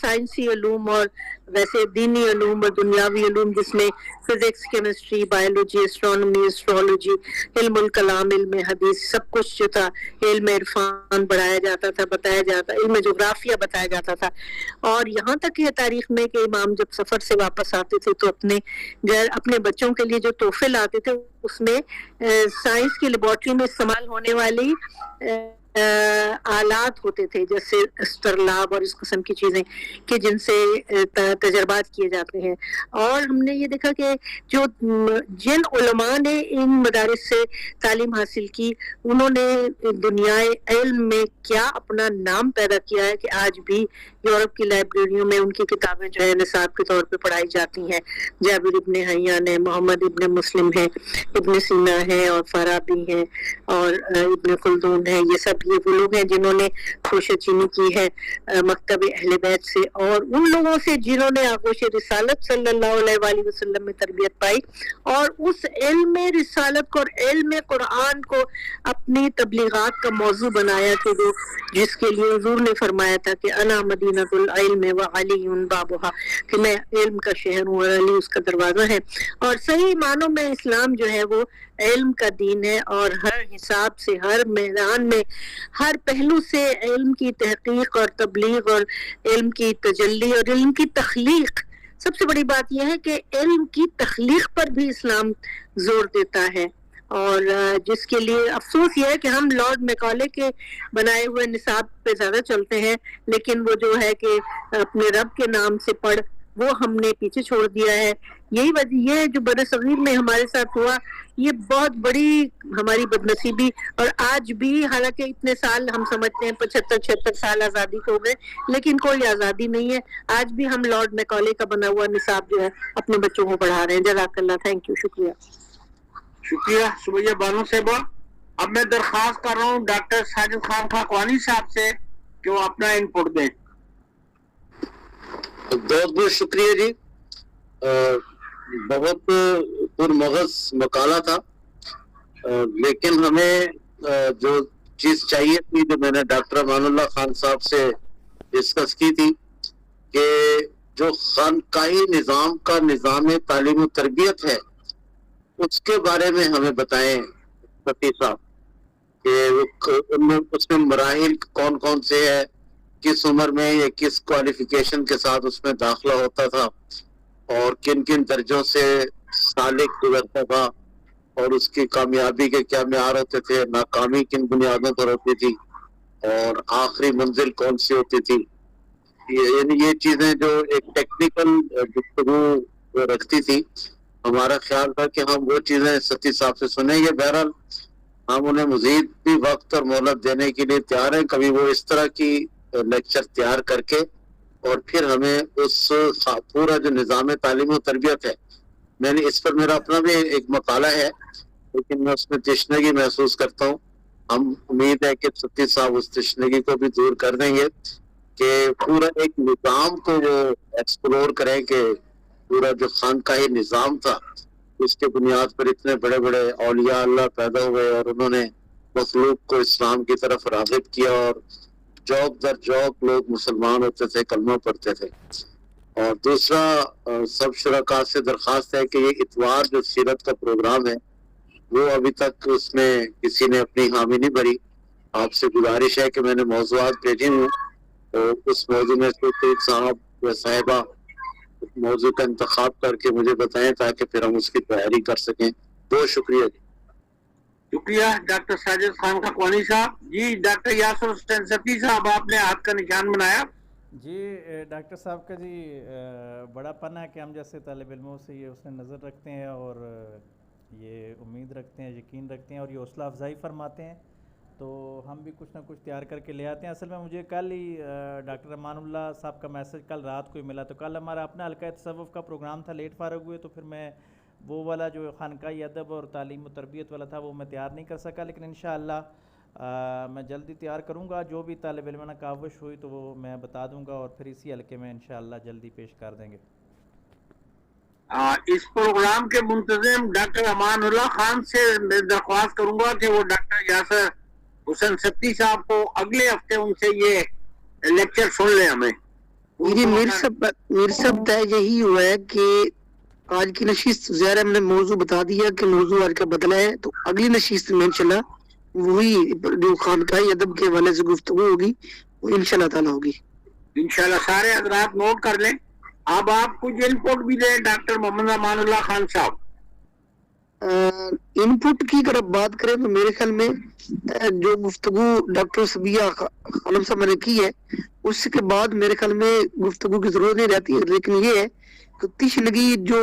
سائنسی علوم اور ویسے دینی علوم اور دنیاوی علوم جس میں physics, chemistry, biology, astronomy, astrology, علم الکلام, علم حدیث, سب کچھ جو تھا, علم عرفان بڑھایا جاتا تھا, بتایا جاتا, علم جغرافیہ بتایا جاتا تھا. اور یہاں تک یہ تاریخ میں کہ امام جب سفر سے واپس آتے تھے تو اپنے بچوں کے لیے جو تحفے لاتے تھے اس میں سائنس کی لیبارٹری میں استعمال ہونے والی آلات ہوتے تھے, جیسے اسٹرلاب اور اس قسم کی چیزیں کہ جن سے تجربات کیے جاتے ہیں. اور ہم نے یہ دیکھا کہ جن علماء نے ان مدارس سے تعلیم حاصل کی انہوں نے دنیا علم میں کیا اپنا نام پیدا کیا ہے کہ آج بھی یورپ کی لائبریریوں میں ان کی کتابیں جو ہے نصاب کے طور پہ پڑھائی جاتی ہیں. جابر ابن حیان ہے, محمد ابن مسلم ہے, ابن سینا ہے اور فارابی ہے اور ابن خلدون ہے, یہ سب یہ وہ لوگ ہیں جنہوں نے کوشش چینی کی ہے مکتب اہل بیت سے اور ان لوگوں سے جنہوں نے آغوش رسالت صلی اللہ علیہ وآلہ وسلم میں تربیت پائی اور اس علم رسالت کو اور علم قرآن کو اپنی تبلیغات کا موضوع بنایا کہ جس کے لیے حضور نے فرمایا تھا کہ انا مدینۃ العلم وعلی بابھا، کہ میں علم کا شہر ہوں اور علی اس کا دروازہ ہے. اور صحیح معنوں میں اسلام جو ہے وہ علم کا دین ہے اور ہر حساب سے ہر میدان میں ہر پہلو سے علم کی تحقیق اور تبلیغ اور علم کی تجلی اور علم کی تخلیق. سب سے بڑی بات یہ ہے کہ علم کی تخلیق پر بھی اسلام زور دیتا ہے اور جس کے لیے افسوس یہ ہے کہ ہم لارڈ میکالے کے بنائے ہوئے نصاب پہ زیادہ چلتے ہیں، لیکن وہ جو ہے کہ اپنے رب کے نام سے پڑھ وہ ہم نے پیچھے چھوڑ دیا ہے. یہی وجہ یہ جو بر صغیر میں ہمارے ساتھ ہوا یہ بہت بڑی ہماری بدنصیبی. اور آج بھی حالانکہ اتنے سال ہم سمجھتے ہیں 75-76 سال آزادی کو ہو گئے لیکن کوئی آزادی نہیں ہے. آج بھی ہم لارڈ میکالے کا بنا ہوا نصاب جو ہے اپنے بچوں کو پڑھا رہے ہیں. جزاک اللہ. Thank you. شکریہ. شکریہ سمیہ بانو صاحبہ. اب میں درخواست کر رہا ہوں ڈاکٹر ساجد خان خاقوانی صاحب سے کہ وہ اپنا ان پٹ دیں. بہت بہت شکریہ جی. بہت پرمغز مقالہ تھا لیکن ہمیں جو چیز چاہیے تھی جو میں نے ڈاکٹر امان اللہ خان صاحب سے ڈسکس کی تھی کہ جو خانقاہی نظام کا نظام تعلیم و تربیت ہے اس کے بارے میں ہمیں بتائیں فتیح صاحب کہ اس میں مراحل کون کون سے ہے، کس عمر میں یا کس کوالیفیکیشن کے ساتھ اس میں داخلہ ہوتا تھا اور کن کن درجوں سے سالک گزرتا تھا اور اس کی کامیابی کے کیا معیار ہوتے تھے، ناکامی کن بنیادوں پر ہوتی تھی اور آخری منزل کون سی ہوتی تھی. یعنی یہ چیزیں جو ایک ٹیکنیکل گفتگو رکھتی تھی، ہمارا خیال تھا کہ ہم وہ چیزیں ستی صاحب سے سنیں گے. بہرحال ہم انہیں مزید بھی وقت اور مہلت دینے کے لیے تیار ہیں. کبھی وہ اس طرح کی لیکچر تیار کر کے اور پھر ہمیں اس پورا جو نظام تعلیم و تربیت ہے، میں نے اس پر میرا اپنا بھی ایک مقالہ ہے لیکن میں اس میں تشنگی محسوس کرتا ہوں. ہم امید ہے کہ ستی صاحب اس تشنگی کو بھی دور کر دیں گے کہ پورا ایک نظام کو وہ ایکسپلور کریں کہ پورا جو خانقاہی نظام تھا اس کے بنیاد پر اتنے بڑے بڑے اولیاء اللہ پیدا ہوئے اور انہوں نے مخلوق کو اسلام کی طرف راغب کیا اور جوک در جوک لوگ مسلمان ہوتے تھے، کلمہ پڑھتے تھے. اور دوسرا سب شرکاء سے درخواست ہے کہ یہ اتوار جو سیرت کا پروگرام ہے وہ ابھی تک اس میں کسی نے اپنی حامی نہیں بھری. آپ سے گزارش ہے کہ میں نے موضوعات بھیجی ہوں تو اس موضوع میں سے صاحب یا صاحبہ موضوع کا انتخاب کر کے مجھے بتائیں تاکہ پھر ہم اس کی تیاری کر سکیں. بہت شکریہ جی. شکریہ ڈاکٹر ساجد خان خاقوانی صاحب. جی ڈاکٹر یاسر حسین ستی صاحب آپ نے ہاتھ کا نشان بنایا. جی ڈاکٹر صاحب کا جی بڑا پن ہے کہ ہم جیسے طالب علموں سے یہ اس نے نظر رکھتے ہیں اور یہ امید رکھتے ہیں، یقین رکھتے ہیں اور یہ حوصلہ افزائی فرماتے ہیں تو ہم بھی کچھ نہ کچھ تیار کر کے لے آتے ہیں. اصل میں مجھے کل ہی ڈاکٹر امان اللہ صاحب کا میسج کل رات کو ہی ملا، تو کل ہمارا اپنا حلقہ تصوف کا پروگرام تھا، لیٹ فارغ ہوئے تو پھر میں وہ والا جو خانقاہی ادب اور تعلیم و تربیت والا تھا وہ میں تیار نہیں کر سکا، لیکن انشاءاللہ میں جلدی تیار کروں گا. جو بھی طالب علم نے کاوش ہوئی تو وہ میں بتا دوں گا اور پھر اسی حلقے میں انشاءاللہ جلدی پیش کر دیں گے. اس پروگرام کے منتظم ڈاکٹر امان اللہ خان سے میں درخواست کروں گا کہ وہ ڈاکٹر یاسر حسین ستی صاحب کو اگلے ہفتے ان سے یہ لیکچر سن لیں. ہمیں میر صاحب طے یہی ہوا ہے کہ آج کی نشست ظاہر ہم نے موضوع بتا دیا کہ موضوع آج کا بدلا ہے، تو اگلی نشست میں انشاءاللہ وہی جو خانقاہی ادب کے حوالے سے گفتگو ہوگی وہ انشاءاللہ تعالیٰ ہوگی. انشاءاللہ سارے حضرات نوٹ کر لیں. اب آپ کچھ ان پٹ بھی دیں ڈاکٹر محمد امان اللہ خان صاحب. ان پٹ کی اگر آپ بات کریں تو میرے خیال میں جو گفتگو ڈاکٹر سبیہ خانم صاحب نے کی ہے اس کے بعد میرے خیال میں گفتگو کی ضرورت نہیں رہتی ہے، لیکن یہ ہے کہ تشنگی جو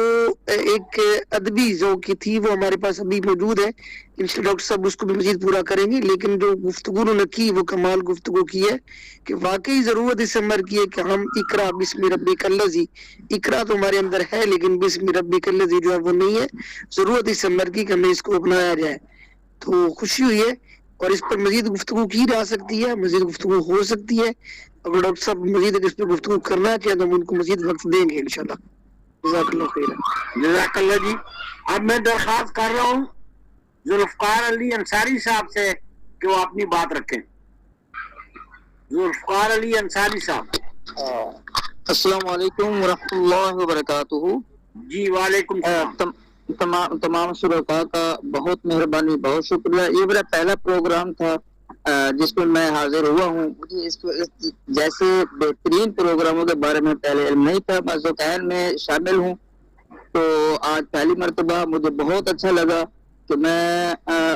ایک ادبی ذوق کی تھی وہ ہمارے پاس ابھی موجود ہے. انشاءاللہ ڈاکٹر صاحب اس کو بھی مزید پورا کریں گے، لیکن جو گفتگو انہوں نے کی وہ کمال گفتگو کی ہے کہ واقعی ضرورت اس عمر کی ہے کہ ہم اقرا بسم ربک الذی، اقرا تو ہمارے اندر ہے لیکن بسم ربک الذی جو ہے وہ نہیں ہے. ضرورت اس عمر کی کہ ہمیں اس کو اپنایا جائے. تو خوشی ہوئی ہے اور اس پر مزید گفتگو کی جا سکتی ہے, مزید گفتگو ہو سکتی ہے. اگر ڈاکٹر صاحب مزید اس پہ گفتگو کرنا چاہیں تو ہم ان کو مزید وقت دیں گے انشاءاللہ. جزاک اللہ خیر. جزاک اللہ جی. اب میں درخواست کر رہا ہوں ذوالفقار علی انصاری صاحب سے کہ وہ اپنی بات رکھیں. ذوالفقار علی انصاری صاحب. السلام علیکم ورحمۃ اللہ وبرکاتہ. جی وعلیکم السلام. تمام شرکاء کا بہت مہربانی, بہت شکریہ. یہ میرا پہلا پروگرام تھا جس میں میں حاضر ہوا ہوں. مجھے اس جیسے بہترین پروگراموں کے بارے میں پہلے علم نہیں تھا. میں ذوقین میں شامل ہوں, تو آج پہلی مرتبہ مجھے بہت اچھا لگا کہ میں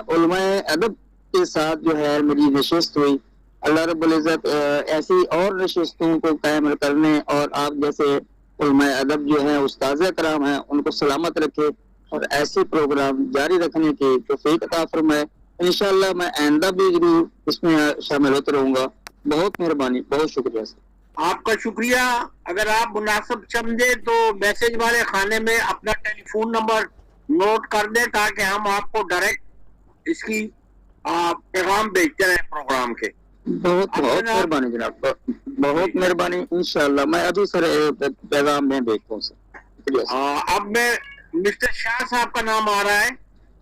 علماء ادب کے ساتھ جو ہے میری نشست ہوئی. اللہ رب العزت ایسی اور نشستوں کو قائم کرنے اور آپ جیسے علماء ادب جو ہیں استاذ کرام ہیں ان کو سلامت رکھے اور ایسے پروگرام جاری رکھنے کی توفیق عطا فرمائے. انشاءاللہ میں آئندہ بھی ضرور اس میں شامل ہوتے رہوں گا. بہت مہربانی, بہت شکریہ سر. آپ کا شکریہ. اگر آپ مناسب سمجھے تو میسج والے خانے میں اپنا ٹیلی فون نمبر نوٹ کر دیں تاکہ ہم آپ کو ڈائریکٹ اس کی پیغام بھیجتے رہیں پروگرام کے. بہت بہت مہربانی جناب, بہت مہربانی. انشاءاللہ میں ابھی سر پیغام میں بھیجتا ہوں سر. اب میں مسٹر شاہ صاحب کا نام آ رہا ہے,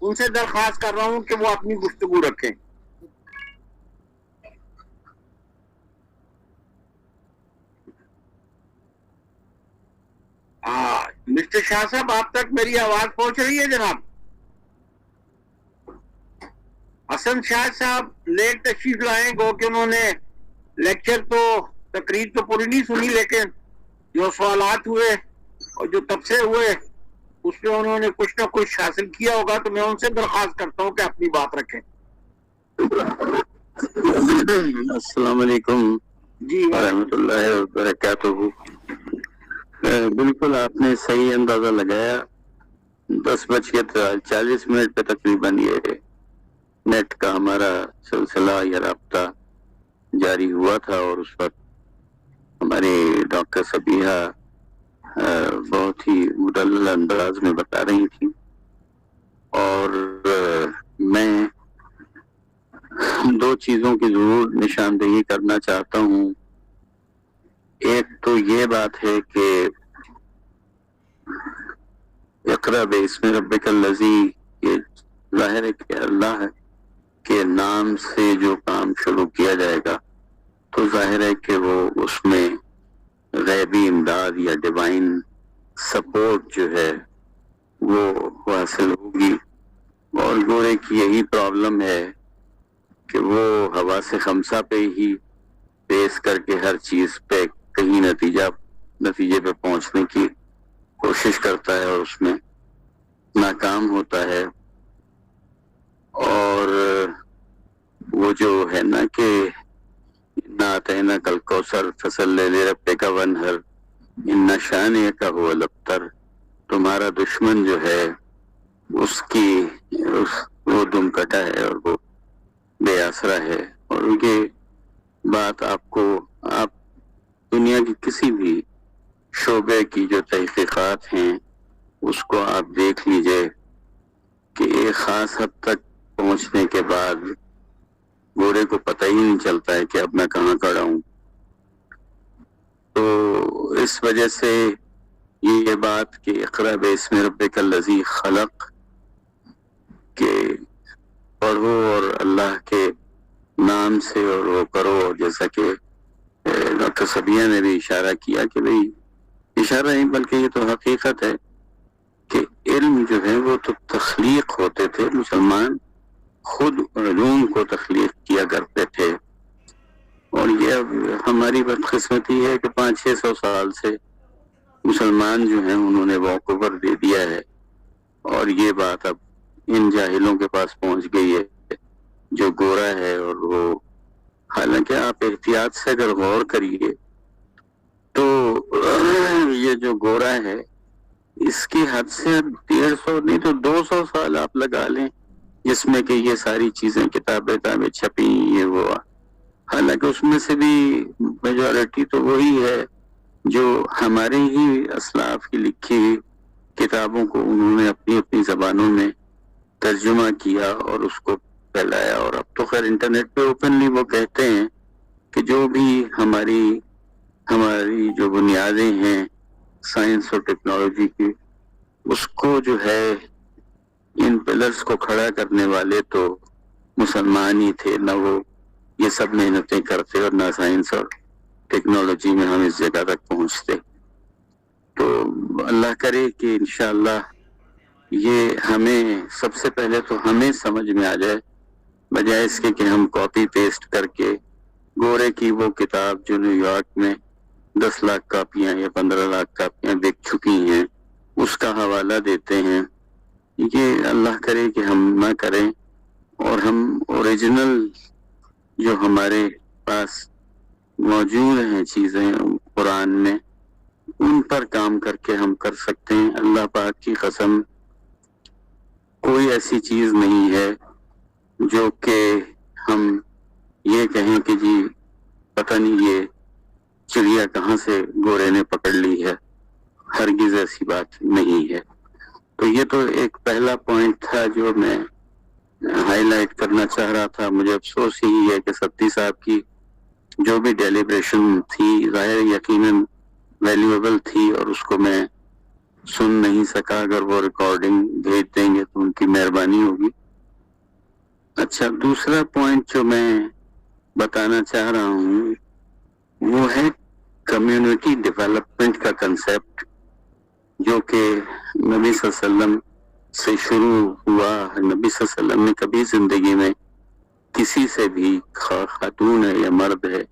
ان سے درخواست کر رہا ہوں کہ وہ اپنی گفتگو رکھیں. مسٹر شاہ صاحب آپ تک میری آواز پہنچ رہی ہے جناب؟ حسن شاہ صاحب لیٹ تشریف لائیں, گو کہ انہوں نے لیکچر تو تقریر تو پوری نہیں سنی, لیکن جو سوالات ہوئے اور جو تبصرے ہوئے اس میں انہوں نے کچھ نہ کچھ حاصل کیا ہوگا. تو میں ان سے درخواست کرتا ہوں کہ اپنی بات رکھیں. السلام علیکم جی ورحمۃ اللہ وبرکاتہ. بالکل آپ نے صحیح اندازہ لگایا. 10:40 پہ تقریباً یہ نیٹ کا ہمارا سلسلہ یا رابطہ جاری ہوا تھا, اور اس وقت ہماری ڈاکٹر صبیحہ بہت ہی مدلل انداز میں بتا رہی تھی, اور میں 2 چیزوں کی ضرور نشاندہی کرنا چاہتا ہوں. ایک تو یہ بات ہے کہ اقرا باسم ربک الذی, یہ ظاہر ہے کہ اللہ کے نام سے جو کام شروع کیا جائے گا تو ظاہر ہے کہ وہ اس میں غیبی امداد یا ڈیوائن سپورٹ جو ہے وہ حاصل ہوگی. اور گورے کی یہی پرابلم ہے کہ وہ حواس خمسہ پہ ہی بیس کر کے ہر چیز پہ کہیں نتیجے پہ پہنچنے کی کوشش کرتا ہے اور اس میں ناکام ہوتا ہے. اور وہ جو ہے نا کہ ناتینا کل کوثر فصلی لربک وانحر ان شانئک هو الابتر, تمہارا دشمن جو ہے اس کی وہ دم کٹا ہے اور وہ بے آسرا ہے. اور یہ بات آپ دنیا کی کسی بھی شعبے کی جو تحقیقات ہیں اس کو آپ دیکھ لیجئے کہ ایک خاص حد تک پہنچنے کے بعد گورے کو پتہ ہی نہیں چلتا ہے کہ اب میں کہاں کھڑا ہوں. تو اس وجہ سے یہ بات کہ اقرا باسم ربک الذی خلق کہ پڑھو اور اللہ کے نام سے اور وہ کرو, جیسا کہ ڈاکٹر صبیحہ نے بھی اشارہ کیا کہ بھئی اشارہ نہیں بلکہ یہ تو حقیقت ہے کہ علم جو ہے وہ تو تخلیق ہوتے تھے. مسلمان خود علوم کو تخلیق کیا کرتے تھے, اور یہ اب ہماری بدقسمتی ہے کہ 500-600 سال سے مسلمان جو ہیں انہوں نے واک اوور دے دیا ہے, اور یہ بات اب ان جاہلوں کے پاس پہنچ گئی ہے جو گورا ہے. اور وہ حالانکہ آپ احتیاط سے اگر غور کریے تو یہ جو گورا ہے اس کی حد سے 150 نہیں تو 200 سال آپ لگا لیں جس میں کہ یہ ساری چیزیں کتابیں چھپی یہ وہ, حالانکہ اس میں سے بھی میجورٹی تو وہی ہے جو ہمارے ہی اسلاف کی لکھی ہوئی کتابوں کو انہوں نے اپنی اپنی زبانوں میں ترجمہ کیا اور اس کو پھیلایا. اور اب تو خیر انٹرنیٹ پہ اوپنلی وہ کہتے ہیں کہ جو بھی ہماری جو بنیادیں ہیں سائنس اور ٹیکنالوجی کی، اس کو جو ہے ان پلرز کو کھڑا کرنے والے تو مسلمان ہی تھے، نہ وہ یہ سب محنتیں کرتے اور نہ سائنس اور ٹیکنالوجی میں ہم اس جگہ تک پہنچتے. تو اللہ کرے کہ انشاءاللہ یہ ہمیں سب سے پہلے تو ہمیں سمجھ میں آ جائے، بجائے اس کے کہ ہم کاپی پیسٹ کر کے گورے کی وہ کتاب جو نیو یارک میں 10 لاکھ کاپیاں یا 15 لاکھ کاپیاں بک چکی ہیں اس کا حوالہ دیتے ہیں. یہ اللہ کرے کہ ہم نہ کریں، اور ہم اوریجنل جو ہمارے پاس موجود ہیں چیزیں قرآن میں، ان پر کام کر کے ہم کر سکتے ہیں. اللہ پاک کی قسم کوئی ایسی چیز نہیں ہے جو کہ ہم یہ کہیں کہ جی پتہ نہیں یہ چڑیا کہاں سے گورے نے پکڑ لی ہے. ہرگز ایسی بات نہیں ہے. تو یہ تو ایک پہلا پوائنٹ تھا جو میں ہائی لائٹ کرنا چاہ رہا تھا. مجھے افسوس ہی ہے کہ ستی صاحب کی جو بھی ڈیلیبریشن تھی ظاہر یقیناً ویلیویبل تھی اور اس کو میں سن نہیں سکا. اگر وہ ریکارڈنگ بھیج دیں گے تو ان کی مہربانی ہوگی. اچھا، دوسرا پوائنٹ جو میں بتانا چاہ رہا ہوں وہ ہے کمیونٹی ڈیولپمنٹ کا کنسیپٹ، جو کہ نبی صلی اللہ علیہ وسلم سے شروع ہوا. نبی صلی اللہ علیہ وسلم نے کبھی زندگی میں کسی سے بھی، خاتون ہے یا مرد ہے،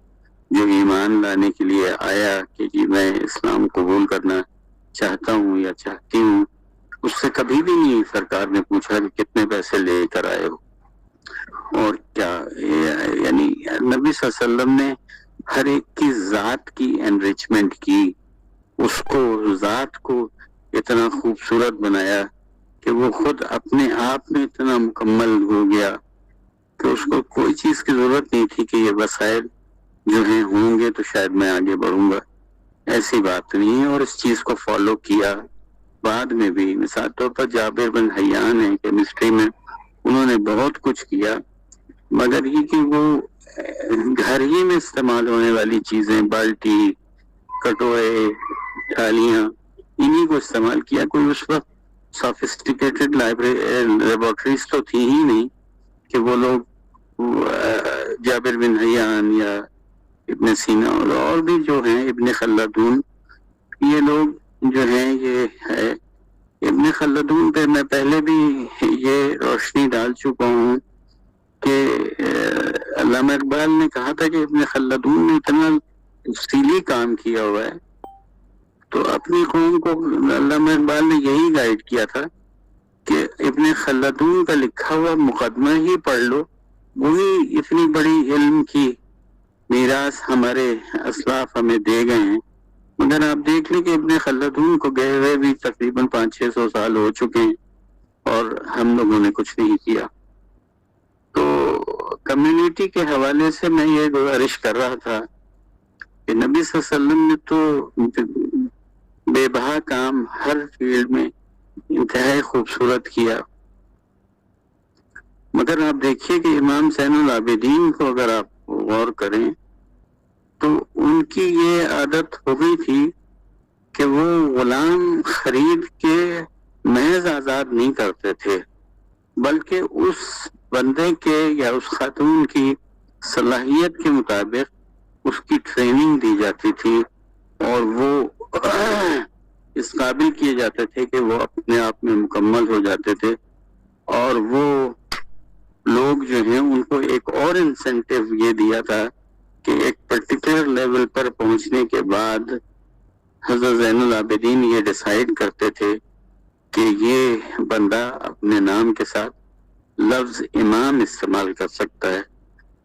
جو ایمان لانے کے لیے آیا کہ جی میں اسلام قبول کرنا چاہتا ہوں یا چاہتی ہوں، اس سے کبھی بھی نہیں سرکار نے پوچھا کہ کتنے پیسے لے کر آئے ہو اور کیا. یعنی نبی صلی اللہ علیہ وسلم نے ہر ایک کی ذات کی انریچمنٹ کی، اس کو ذات کو اتنا خوبصورت بنایا کہ وہ خود اپنے آپ میں اتنا مکمل ہو گیا کہ اس کو کوئی چیز کی ضرورت نہیں تھی کہ یہ وسائل جو ہیں ہوں گے تو شاید میں آگے بڑھوں گا. ایسی بات نہیں ہے. اور اس چیز کو فالو کیا بعد میں بھی. مثال طور پر جابر بن حیان ہیں کیمسٹری میں، انہوں نے بہت کچھ کیا، مگر یہ کہ وہ گھر ہی میں استعمال ہونے والی چیزیں، بالٹی، کٹورے، تھالیاں، انہی کو استعمال کیا. کوئی اس وقت سافسٹیکیٹڈ لیبورٹریز تو تھی ہی نہیں کہ وہ لوگ جابر بن حیان یا ابن سینا اور بھی جو ہیں، ابن خلدون، یہ لوگ جو ہیں، یہ ہے ابن خلدون پہ میں پہلے بھی یہ روشنی ڈال چکا ہوں کہ علامہ اقبال نے کہا تھا کہ ابن خلدون نے اتنا تفصیلی کام کیا ہوا ہے. تو اپنی قوم کو علامہ اقبال نے یہی گائیڈ کیا تھا کہ ابن خلدون کا لکھا ہوا مقدمہ ہی پڑھ لو، وہی اتنی بڑی علم کی میراث ہمارے اسلاف ہمیں دے گئے ہیں. مگر آپ دیکھ لیں کہ ابن خلدون کو گئے ہوئے بھی تقریباً 500-600 سال ہو چکے ہیں اور ہم لوگوں نے کچھ نہیں کیا. تو کمیونٹی کے حوالے سے میں یہ گزارش کر رہا تھا کہ نبی صلی اللہ علیہ وسلم نے تو بے بہا کام ہر فیلڈ میں انتہائی خوبصورت کیا. مگر آپ دیکھیے کہ امام زین العابدین کو اگر آپ غور کریں تو ان کی یہ عادت ہو گئی تھی کہ وہ غلام خرید کے محض آزاد نہیں کرتے تھے، بلکہ اس بندے کے یا اس خاتون کی صلاحیت کے مطابق اس کی ٹریننگ دی جاتی تھی اور وہ اس قابل کیے جاتے تھے کہ وہ اپنے آپ میں مکمل ہو جاتے تھے. اور وہ لوگ جو ہیں ان کو ایک اور انسینٹیو یہ دیا تھا کہ ایک پرٹیکولر لیول پر پہنچنے کے بعد حضرت زین العابدین یہ ڈیسائیڈ کرتے تھے کہ یہ بندہ اپنے نام کے ساتھ لفظ امام استعمال کر سکتا ہے.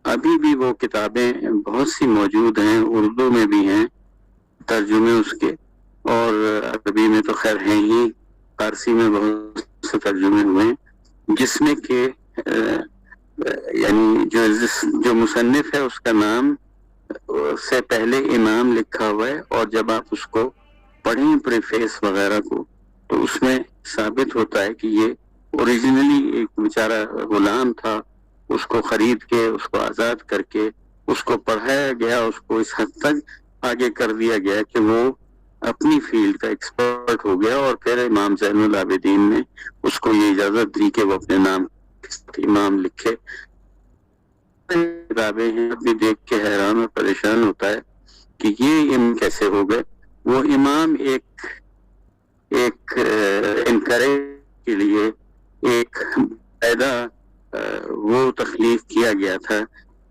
ابھی بھی وہ کتابیں بہت سی موجود ہیں، اردو میں بھی ہیں ترجمے اس کے، اور عربی میں تو خیر ہیں ہی، فارسی میں بہت سے ترجمے ہوئے ہیں، جس میں کہ یعنی جو مصنف ہے اس کا نام سے پہلے امام لکھا ہوا ہے، اور جب آپ اس کو پڑھیں پریفیس وغیرہ کو تو اس میں ثابت ہوتا ہے کہ یہ اوریجنلی ایک بیچارہ غلام تھا اس کو خرید کے اس کو آزاد کر کے اس کو پڑھایا گیا, اس کو اس حد تک آگے کر دیا گیا کہ وہ اپنی فیلڈ کا ایکسپرٹ ہو گیا. اور پھر امام زین العابدین نے اس کو یہ اجازت دی کہ وہ اپنے نام امام لکھے. کتابیں ہیں, ابھی دیکھ کے حیران اور پریشان ہوتا ہے کہ یہ امام کیسے ہو گئے. وہ امام ایک انکریج کے لیے ایک پیدا وہ تخلیق کیا گیا تھا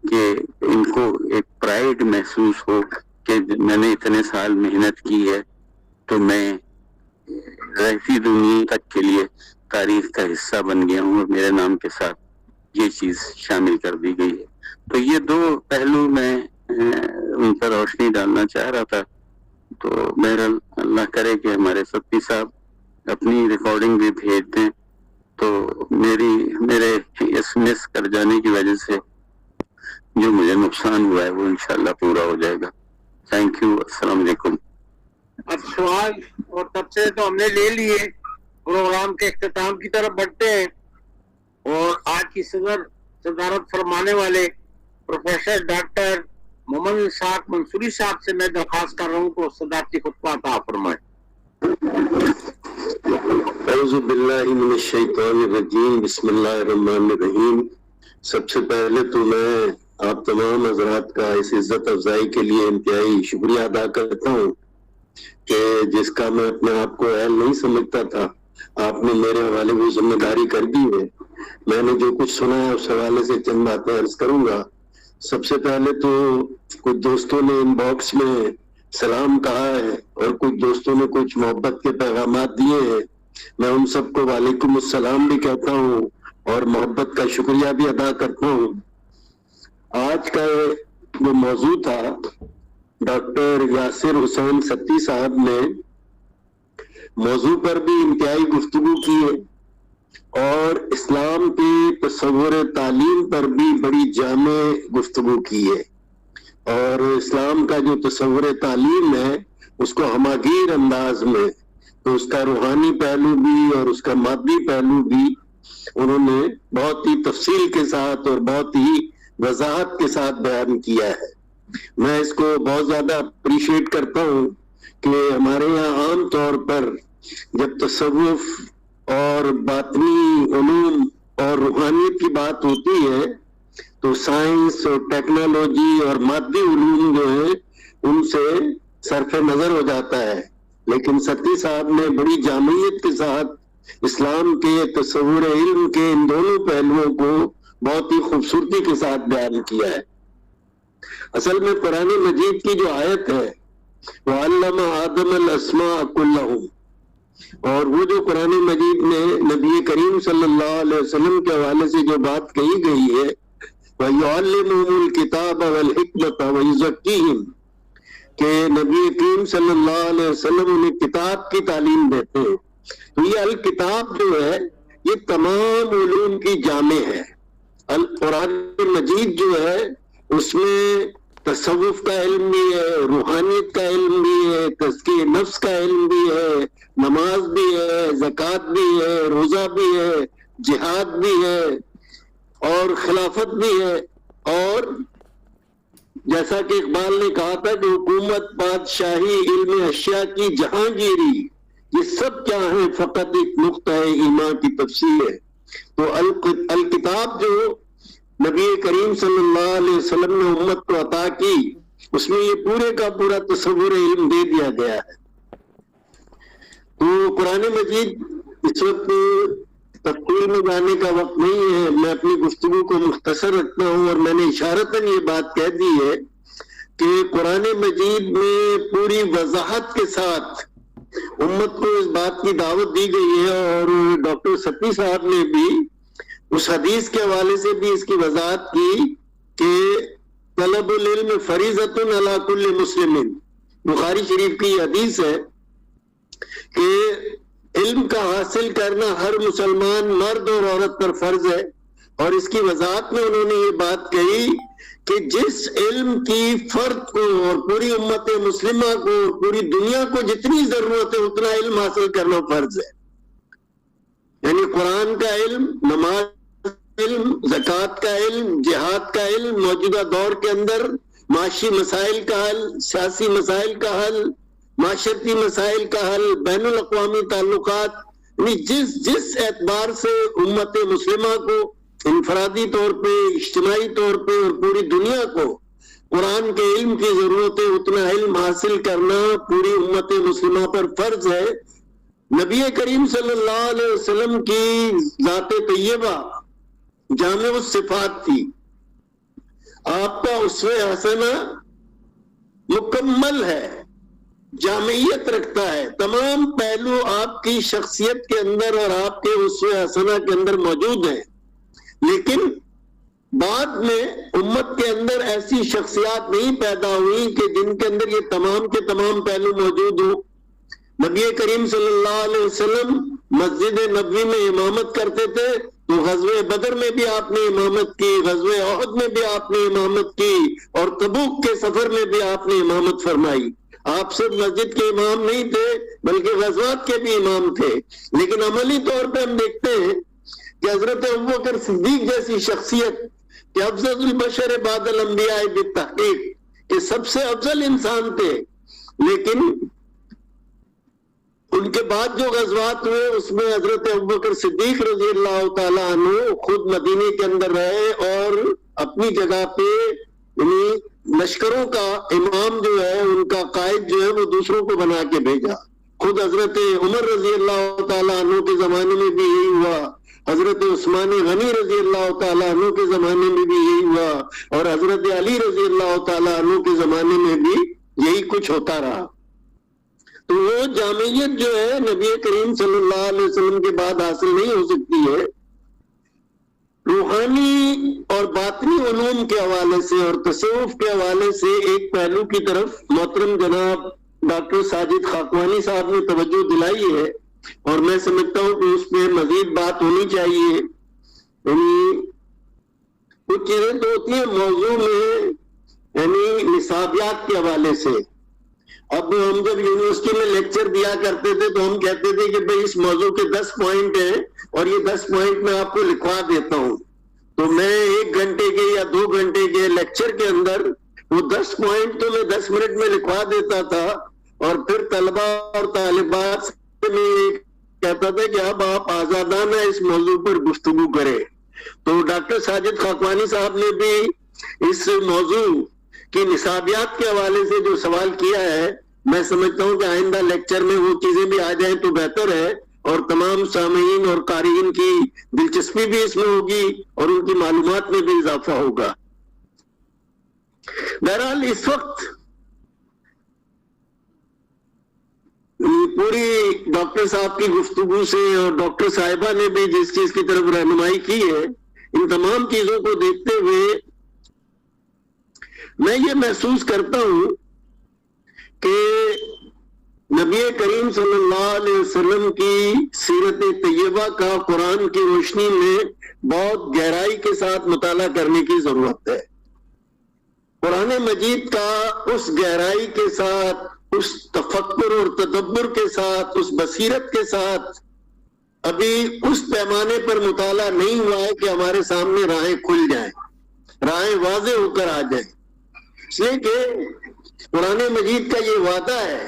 کہ ان کو ایک پرائڈ محسوس ہو کہ میں نے اتنے سال محنت کی ہے تو میں رہتی دنیا تک کے لیے تاریخ کا حصہ بن گیا ہوں, اور میرے نام کے ساتھ یہ چیز شامل کر دی گئی ہے. تو یہ دو پہلو میں ان پر روشنی ڈالنا چاہ رہا تھا. تو بہرحال اللہ کرے کہ ہمارے ستی صاحب اپنی ریکارڈنگ بھی بھیج دیں, تو میرے اس مس کر جانے کی وجہ سے جو مجھے نقصان ہوا ہے وہ انشاءاللہ پورا ہو جائے گا. تھینک یو, السلام علیکم. اب سوال اور تبصرے تو ہم نے لے لیے, پروگرام کے اختتام کی طرف بڑھتے ہیں. اور آج کی صدارت فرمانے والے پروفیسر ڈاکٹر محمد اسحاق منصوری صاحب سے میں درخواست کر رہا ہوں کہ صدارتی خطبہ عطا فرمائیں. اعوذ باللہ من الشیطان الرجیم, بسم اللہ الرحمن الرحیم. سب سے پہلے تو میں آپ تمام حضرات کا اس عزت افزائی کے لیے انتہائی شکریہ ادا کرتا ہوں کہ جس کا میں اپنے آپ کو اہل نہیں سمجھتا تھا, آپ نے میرے حوالے وہ ذمہ داری کر دی ہے. میں نے جو کچھ سنا ہے اس حوالے سے چند باتیں عرض کروں گا. سب سے پہلے تو کچھ دوستوں نے ان باکس میں سلام کہا ہے اور کچھ دوستوں نے کچھ محبت کے پیغامات دیے ہیں. میں ان سب کو وعلیکم السلام بھی کہتا ہوں اور محبت کا شکریہ بھی ادا کرتا ہوں. آج کا جو موضوع تھا, ڈاکٹر یاسر حسین ستی صاحب نے موضوع پر بھی انتہائی گفتگو کی ہے اور اسلام کے تصور تعلیم پر بھی بڑی جامع گفتگو کی ہے. اور اسلام کا جو تصور تعلیم ہے اس کو ہماگیر انداز میں, تو اس کا روحانی پہلو بھی اور اس کا مادی پہلو بھی انہوں نے بہت ہی تفصیل کے ساتھ اور بہت ہی وضاحت کے ساتھ بیان کیا ہے. میں اس کو بہت زیادہ اپریشیٹ کرتا ہوں کہ ہمارے یہاں عام طور پر جب تصوف اور باطنی علوم اور روحانیت کی بات ہوتی ہے تو سائنس اور ٹیکنالوجی اور مادی علوم جو ہیں ان سے صرف نظر ہو جاتا ہے. لیکن ستی صاحب نے بڑی جامعیت کے ساتھ اسلام کے تصور علم کے ان دونوں پہلوؤں کو بہت ہی خوبصورتی کے ساتھ بیان کیا ہے. اصل میں قرآن مجید کی جو آیت ہے وَعَلَّمَ آدَمَ الْأَسْمَاءَ كُلَّهُمْ, اور وہ جو قرآن مجید میں نبی کریم صلی اللہ علیہ وسلم کے حوالے سے جو بات کہی گئی ہے وَيُعَلِّمُهُمُ الْكِتَابَ وَالْحِكْمَةَ وَيُزَكِّيهِمْ, کہ نبی کریم صلی اللہ علیہ وسلم انہیں کتاب کی تعلیم دیتے ہیں. تو یہ الکتاب جو ہے یہ تمام علوم کی جامع ہے. القرآن مجید جو ہے اس میں تصوف کا علم بھی ہے, روحانیت کا علم بھی ہے, تزکیہ نفس کا علم بھی ہے, نماز بھی ہے, زکوٰۃ بھی ہے, روزہ بھی ہے, جہاد بھی ہے اور خلافت بھی ہے. اور جیسا کہ اقبال نے کہا تھا کہ حکومت, بادشاہی, علم اشیاء کی جہانگیری, یہ سب کیا ہے فقط ایک نقطہ ایمان کی تفسیر ہے. تو الکتاب جو نبی کریم صلی اللہ علیہ وسلم نے امت کو عطا کی اس میں یہ پورے کا پورا تصور علم دے دیا گیا ہے. تو قرآن مجید اس وقت تفصیل میں جانے کا وقت نہیں ہے, میں اپنی گفتگو کو مختصر رکھتا ہوں. اور میں نے اشارتاً یہ بات کہہ دی ہے کہ قرآن مجید میں پوری وضاحت کے ساتھ امت کو اس بات کی دعوت دی گئی ہے. اور ڈاکٹر ستی صاحب نے بھی اس حدیث کے حوالے سے بھی اس کی وضاحت کی کہ طلب العلم فریضۃ علی کل مسلم, بخاری شریف کی یہ حدیث ہے کہ علم کا حاصل کرنا ہر مسلمان مرد اور عورت پر فرض ہے. اور اس کی وضاحت میں انہوں نے یہ بات کہی کہ جس علم کی فرد کو اور پوری امت مسلمہ کو اور پوری دنیا کو جتنی ضرورت ہے اتنا علم حاصل کرنا فرض ہے. یعنی قرآن کا علم, نماز علم، زکوٰۃ کا علم، جہاد کا علم، موجودہ دور کے اندر معاشی مسائل کا حل، سیاسی مسائل کا حل، معاشرتی مسائل کا حل، بین الاقوامی تعلقات، یعنی جس اعتبار سے امت مسلمہ کو انفرادی طور پہ، اجتماعی طور پہ اور پوری دنیا کو قرآن کے علم کی ضرورت ہے، اتنا علم حاصل کرنا پوری امت مسلمہ پر فرض ہے۔ نبی کریم صلی اللہ علیہ وسلم کی ذات طیبہ جامع الصفات تھی، آپ کا اسوہ حسنہ مکمل ہے، جامعیت رکھتا ہے، تمام پہلو آپ کی شخصیت کے اندر اور آپ کے اسوہ حسنہ کے اندر موجود ہیں، لیکن بعد میں امت کے اندر ایسی شخصیات نہیں پیدا ہوئی کہ جن کے اندر یہ تمام کے تمام پہلو موجود ہوں۔ نبی کریم صلی اللہ علیہ وسلم مسجد نبوی میں امامت کرتے تھے تو غزوہ بدر میں بھی آپ نے امامت کی، غزوہ احد میں بھی آپ نے امامت کی، اور تبوک کے سفر میں بھی آپ نے امامت فرمائی۔ آپ صرف مسجد کے امام نہیں تھے بلکہ غزوات کے بھی امام تھے، لیکن عملی طور پہ ہم دیکھتے ہیں کہ حضرت ابوبکر صدیق جیسی شخصیت کہ افضل البشر بعد الانبیاء بالتحقیق، کہ سب سے افضل انسان تھے، لیکن ان کے بعد جو غزوات ہوئے اس میں حضرت ابوبکر صدیق رضی اللہ تعالیٰ عنہ خود مدینے کے اندر رہے اور اپنی جگہ پہ یعنی لشکروں کا امام جو ہے، ان کا قائد جو ہے، وہ دوسروں کو بنا کے بھیجا۔ خود حضرت عمر رضی اللہ تعالیٰ عنہ کے زمانے میں بھی یہی ہوا، حضرت عثمان غنی رضی اللہ تعالیٰ عنہ کے زمانے میں بھی یہی ہوا، اور حضرت علی رضی اللہ تعالیٰ عنہ کے زمانے میں بھی یہی کچھ ہوتا رہا۔ تو وہ جامعیت جو ہے نبی کریم صلی اللہ علیہ وسلم کے بعد حاصل نہیں ہو سکتی ہے۔ روحانی اور باطنی علوم کے حوالے سے اور تصوف کے حوالے سے ایک پہلو کی طرف محترم جناب ڈاکٹر ساجد خاکوانی صاحب نے توجہ دلائی ہے، اور میں سمجھتا ہوں کہ اس پہ مزید بات ہونی چاہیے۔ یعنی کچھ چیزیں تو ہوتی ہیں موضوع میں، یعنی نصابیات کے حوالے سے۔ اب ہم جب یونیورسٹی میں لیکچر دیا کرتے تھے تو ہم کہتے تھے کہ بھئی اس موضوع کے 10 پوائنٹ ہیں اور یہ 10 پوائنٹ میں آپ کو لکھوا دیتا ہوں، تو میں 1 گھنٹے کے یا 2 گھنٹے کے لیکچر کے اندر وہ 10 پوائنٹ تو میں 10 منٹ میں لکھوا دیتا تھا، اور پھر طلبہ اور طالبات سے میں کہتا تھا کہ اب آپ آزادانہ اس موضوع پر گفتگو کریں۔ تو ڈاکٹر ساجد خاکوانی صاحب نے بھی اس موضوع کہ نصابیات کے حوالے سے جو سوال کیا ہے، میں سمجھتا ہوں کہ آئندہ لیکچر میں وہ چیزیں بھی آ جائیں تو بہتر ہے، اور تمام سامعین اور قارئین کی دلچسپی بھی اس میں ہوگی اور ان کی معلومات میں بھی اضافہ ہوگا۔ بہرحال اس وقت پوری ڈاکٹر صاحب کی گفتگو سے اور ڈاکٹر صاحبہ نے بھی جس چیز کی طرف رہنمائی کی ہے، ان تمام چیزوں کو دیکھتے ہوئے میں یہ محسوس کرتا ہوں کہ نبی کریم صلی اللہ علیہ وسلم کی سیرت طیبہ کا قرآن کی روشنی میں بہت گہرائی کے ساتھ مطالعہ کرنے کی ضرورت ہے۔ قرآن مجید کا اس گہرائی کے ساتھ، اس تفکر اور تدبر کے ساتھ، اس بصیرت کے ساتھ ابھی اس پیمانے پر مطالعہ نہیں ہوا ہے کہ ہمارے سامنے راہیں کھل جائیں، راہیں واضح ہو کر آ جائیں، اس لیے کہ قرآن مجید کا یہ وعدہ ہے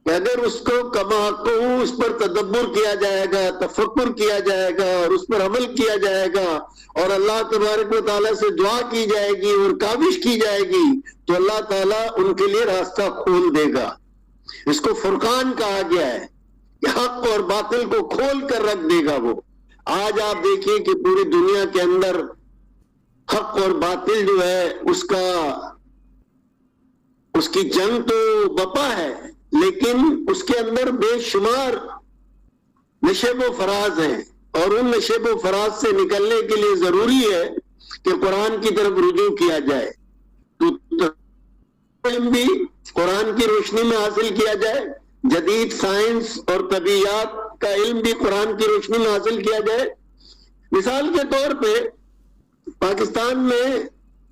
کہ اگر اس کو کما حقہ اس پر تدبر کیا جائے گا، تفکر کیا جائے گا اور اس پر عمل کیا جائے گا، اور اللہ تبارک و تعالیٰ سے دعا کی جائے گی اور کاوش کی جائے گی، تو اللہ تعالیٰ ان کے لیے راستہ کھول دے گا۔ اس کو فرقان کہا گیا ہے کہ حق اور باطل کو کھول کر رکھ دے گا وہ۔ آج آپ دیکھیے کہ پوری دنیا کے اندر حق اور باطل جو ہے اس کی جنگ تو بپا ہے، لیکن اس کے اندر بے شمار نشیب و فراز ہیں، اور ان نشیب و فراز سے نکلنے کے لیے ضروری ہے کہ قرآن کی طرف رجوع کیا جائے، تو علم بھی قرآن کی روشنی میں حاصل کیا جائے، جدید سائنس اور طبیعیات کا علم بھی قرآن کی روشنی میں حاصل کیا جائے۔ مثال کے طور پہ پاکستان میں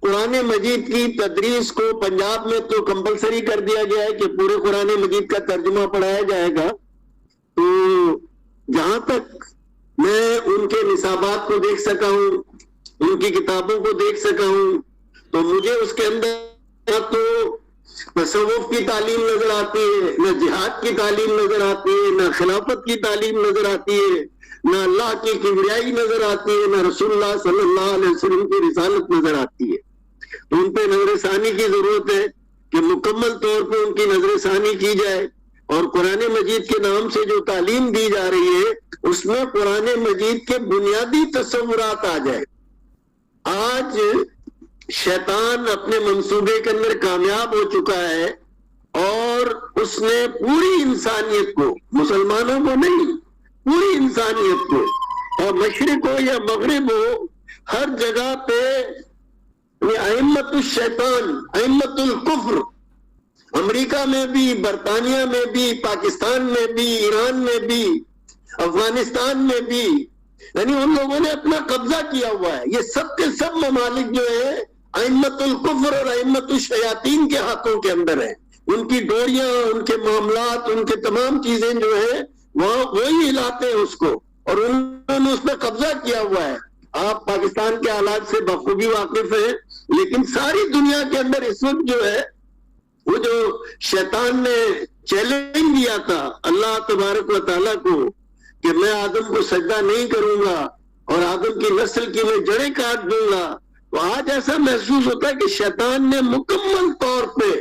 قرآن مجید کی تدریس کو پنجاب میں تو کمپلسری کر دیا گیا ہے کہ پورے قرآن مجید کا ترجمہ پڑھایا جائے گا۔ تو جہاں تک میں ان کے نصابات کو دیکھ سکا ہوں ان کی کتابوں کو دیکھ سکا ہوں، تو مجھے اس کے اندر نہ تو تصوف کی تعلیم نظر آتی ہے، نہ جہاد کی تعلیم نظر آتی ہے، نہ خلافت کی تعلیم نظر آتی ہے، نہ اللہ کی کبریائی نظر آتی ہے، نہ رسول اللہ صلی اللہ علیہ وسلم کی رسالت نظر آتی ہے. تو ان پہ نظر ثانی کی ضرورت ہے کہ مکمل طور پہ ان کی نظر ثانی کی جائے، اور قرآن مجید کے نام سے جو تعلیم دی جا رہی ہے اس میں قرآن مجید کے بنیادی تصورات آ جائے. آج شیطان اپنے منصوبے کے اندر کامیاب ہو چکا ہے، اور اس نے پوری انسانیت کو، مسلمانوں کو نہیں، پوری انسانیت کو، اور مشرق ہو یا مغرب ہو، ہر جگہ پہ ائمت الشیطان، ائمت الکفر، امریکہ میں بھی، برطانیہ میں بھی، پاکستان میں بھی، ایران میں بھی، افغانستان میں بھی، یعنی ان لوگوں نے اپنا قبضہ کیا ہوا ہے. یہ سب کے سب ممالک جو ہے ائمت الکفر اور ائمت الشیاطین کے ہاتھوں کے اندر ہے. ان کی ڈوریاں، ان کے معاملات، ان کے تمام چیزیں جو ہے وہی ہلاتے ہیں اس کو، اور انہوں نے اس پہ قبضہ کیا ہوا ہے. آپ پاکستان کے حالات سے بخوبی واقف ہیں، لیکن ساری دنیا کے اندر اس وقت جو ہے وہ جو شیطان نے چیلنج دیا تھا اللہ تبارک و تعالیٰ کو کہ میں آدم کو سجدہ نہیں کروں گا اور آدم کی نسل کی میں جڑیں کاٹ دوں گا، تو آج ایسا محسوس ہوتا ہے کہ شیطان نے مکمل طور پہ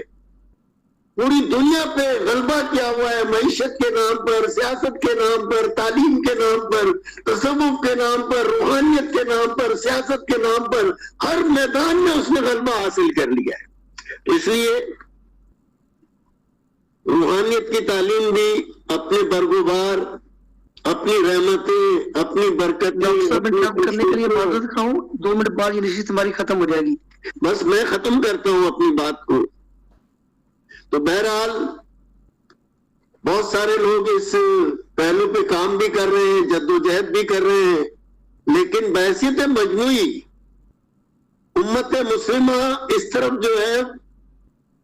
پوری دنیا پہ غلبہ کیا ہوا ہے، معیشت کے نام پر، سیاست کے نام پر، تعلیم کے نام پر، تصوف کے نام پر، روحانیت کے نام پر، سیاست کے نام پر، ہر میدان میں اس نے غلبہ حاصل کر لیا ہے. اس لیے روحانیت کی تعلیم بھی اپنے برگوبار، اپنی رحمتیں، اپنی برکتیں کرنے کے لیے معذرت خواہوں، 2 منٹ بعد یہ نشست ہماری ختم ہو جائے گی. بس میں ختم کرتا ہوں اپنی بات کو. تو بہرحال بہت سارے لوگ اس پہلو پہ کام بھی کر رہے ہیں، جدوجہد بھی کر رہے ہیں، لیکن بحیثیت مجموعی امت مسلمہ اس طرف جو ہے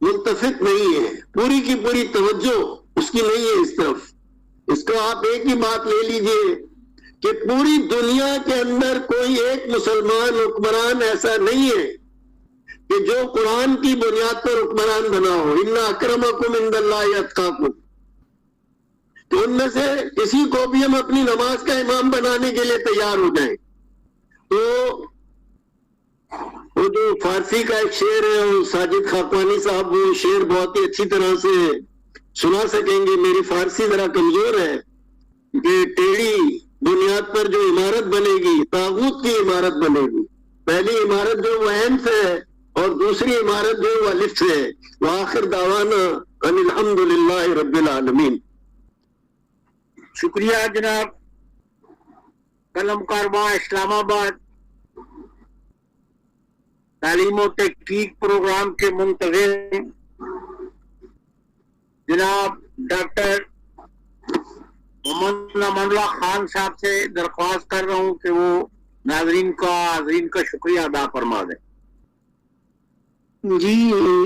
متفق نہیں ہے، پوری کی پوری توجہ اس کی نہیں ہے اس طرف. اس کو آپ ایک ہی بات لے لیجئے کہ پوری دنیا کے اندر کوئی ایک مسلمان حکمران ایسا نہیں ہے کہ جو قرآن کی بنیاد پر حکمران بنا ہو. ان اکرمکم عند اللہ اتقاکم. تو ان میں سے کسی کو بھی ہم اپنی نماز کا امام بنانے کے لیے تیار ہو جائیں. تو وہ جو فارسی کا ایک شعر ہے، وہ ساجد خاقوانی صاحب وہ شعر بہت ہی اچھی طرح سے سنا سکیں گے. میری فارسی ذرا کمزور ہے. کہ ٹیڑھی بنیاد پر جو عمارت بنے گی طاغوت کی عمارت بنے گی. پہلی عمارت جو وہ عین سے ہے اور دوسری عمارت جو وہ الف سے ہے. وآخر دعوانا ان الحمدللہ رب العالمین. شکریہ جناب. قلم کارواں اسلام آباد تعلیم و تحقیق پروگرام کے منتظم جناب ڈاکٹر محمد امان اللہ خان صاحب سے درخواست کر رہا ہوں کہ وہ حاضرین کا شکریہ ادا فرما دیں. جی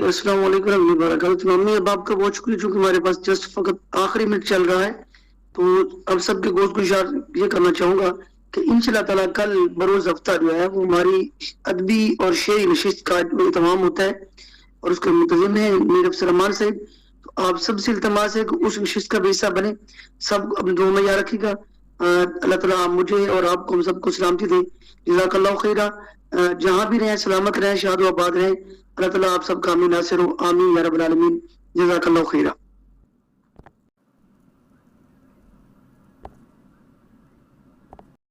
السلام علیکم ورحمۃ اللہ وبرکاتہ. ممی اب آپ کا بہت شکریہ، چونکہ ہمارے پاس جسٹ فقط آخری منٹ چل رہا ہے، تو اب سب کے گوشت گزار یہ کرنا چاہوں گا کہ انشاءاللہ تعالیٰ کل بروز ہفتہ جو ہے وہ ہماری ادبی اور شعری نشست کا اہتمام ہوتا ہے، اور اس کے منتظم ہے میر افسر امان صاحب. تو آپ سب سے التماس ہے کہ اس نشست کا بھی حصہ بنے. سب اپنے دعاؤں میں یاد رکھیے گا. اللہ تعالیٰ مجھے اور آپ کو سب کو سلامتی دے. جزاک اللہ خیرہ. جہاں بھی رہیں سلامت رہیں، شاد و آباد رہیں. اللہ تعالیٰ آپ سب کا آمین ناصر ہو. آمین یا رب العالمین. جزاک اللہ خیرہ.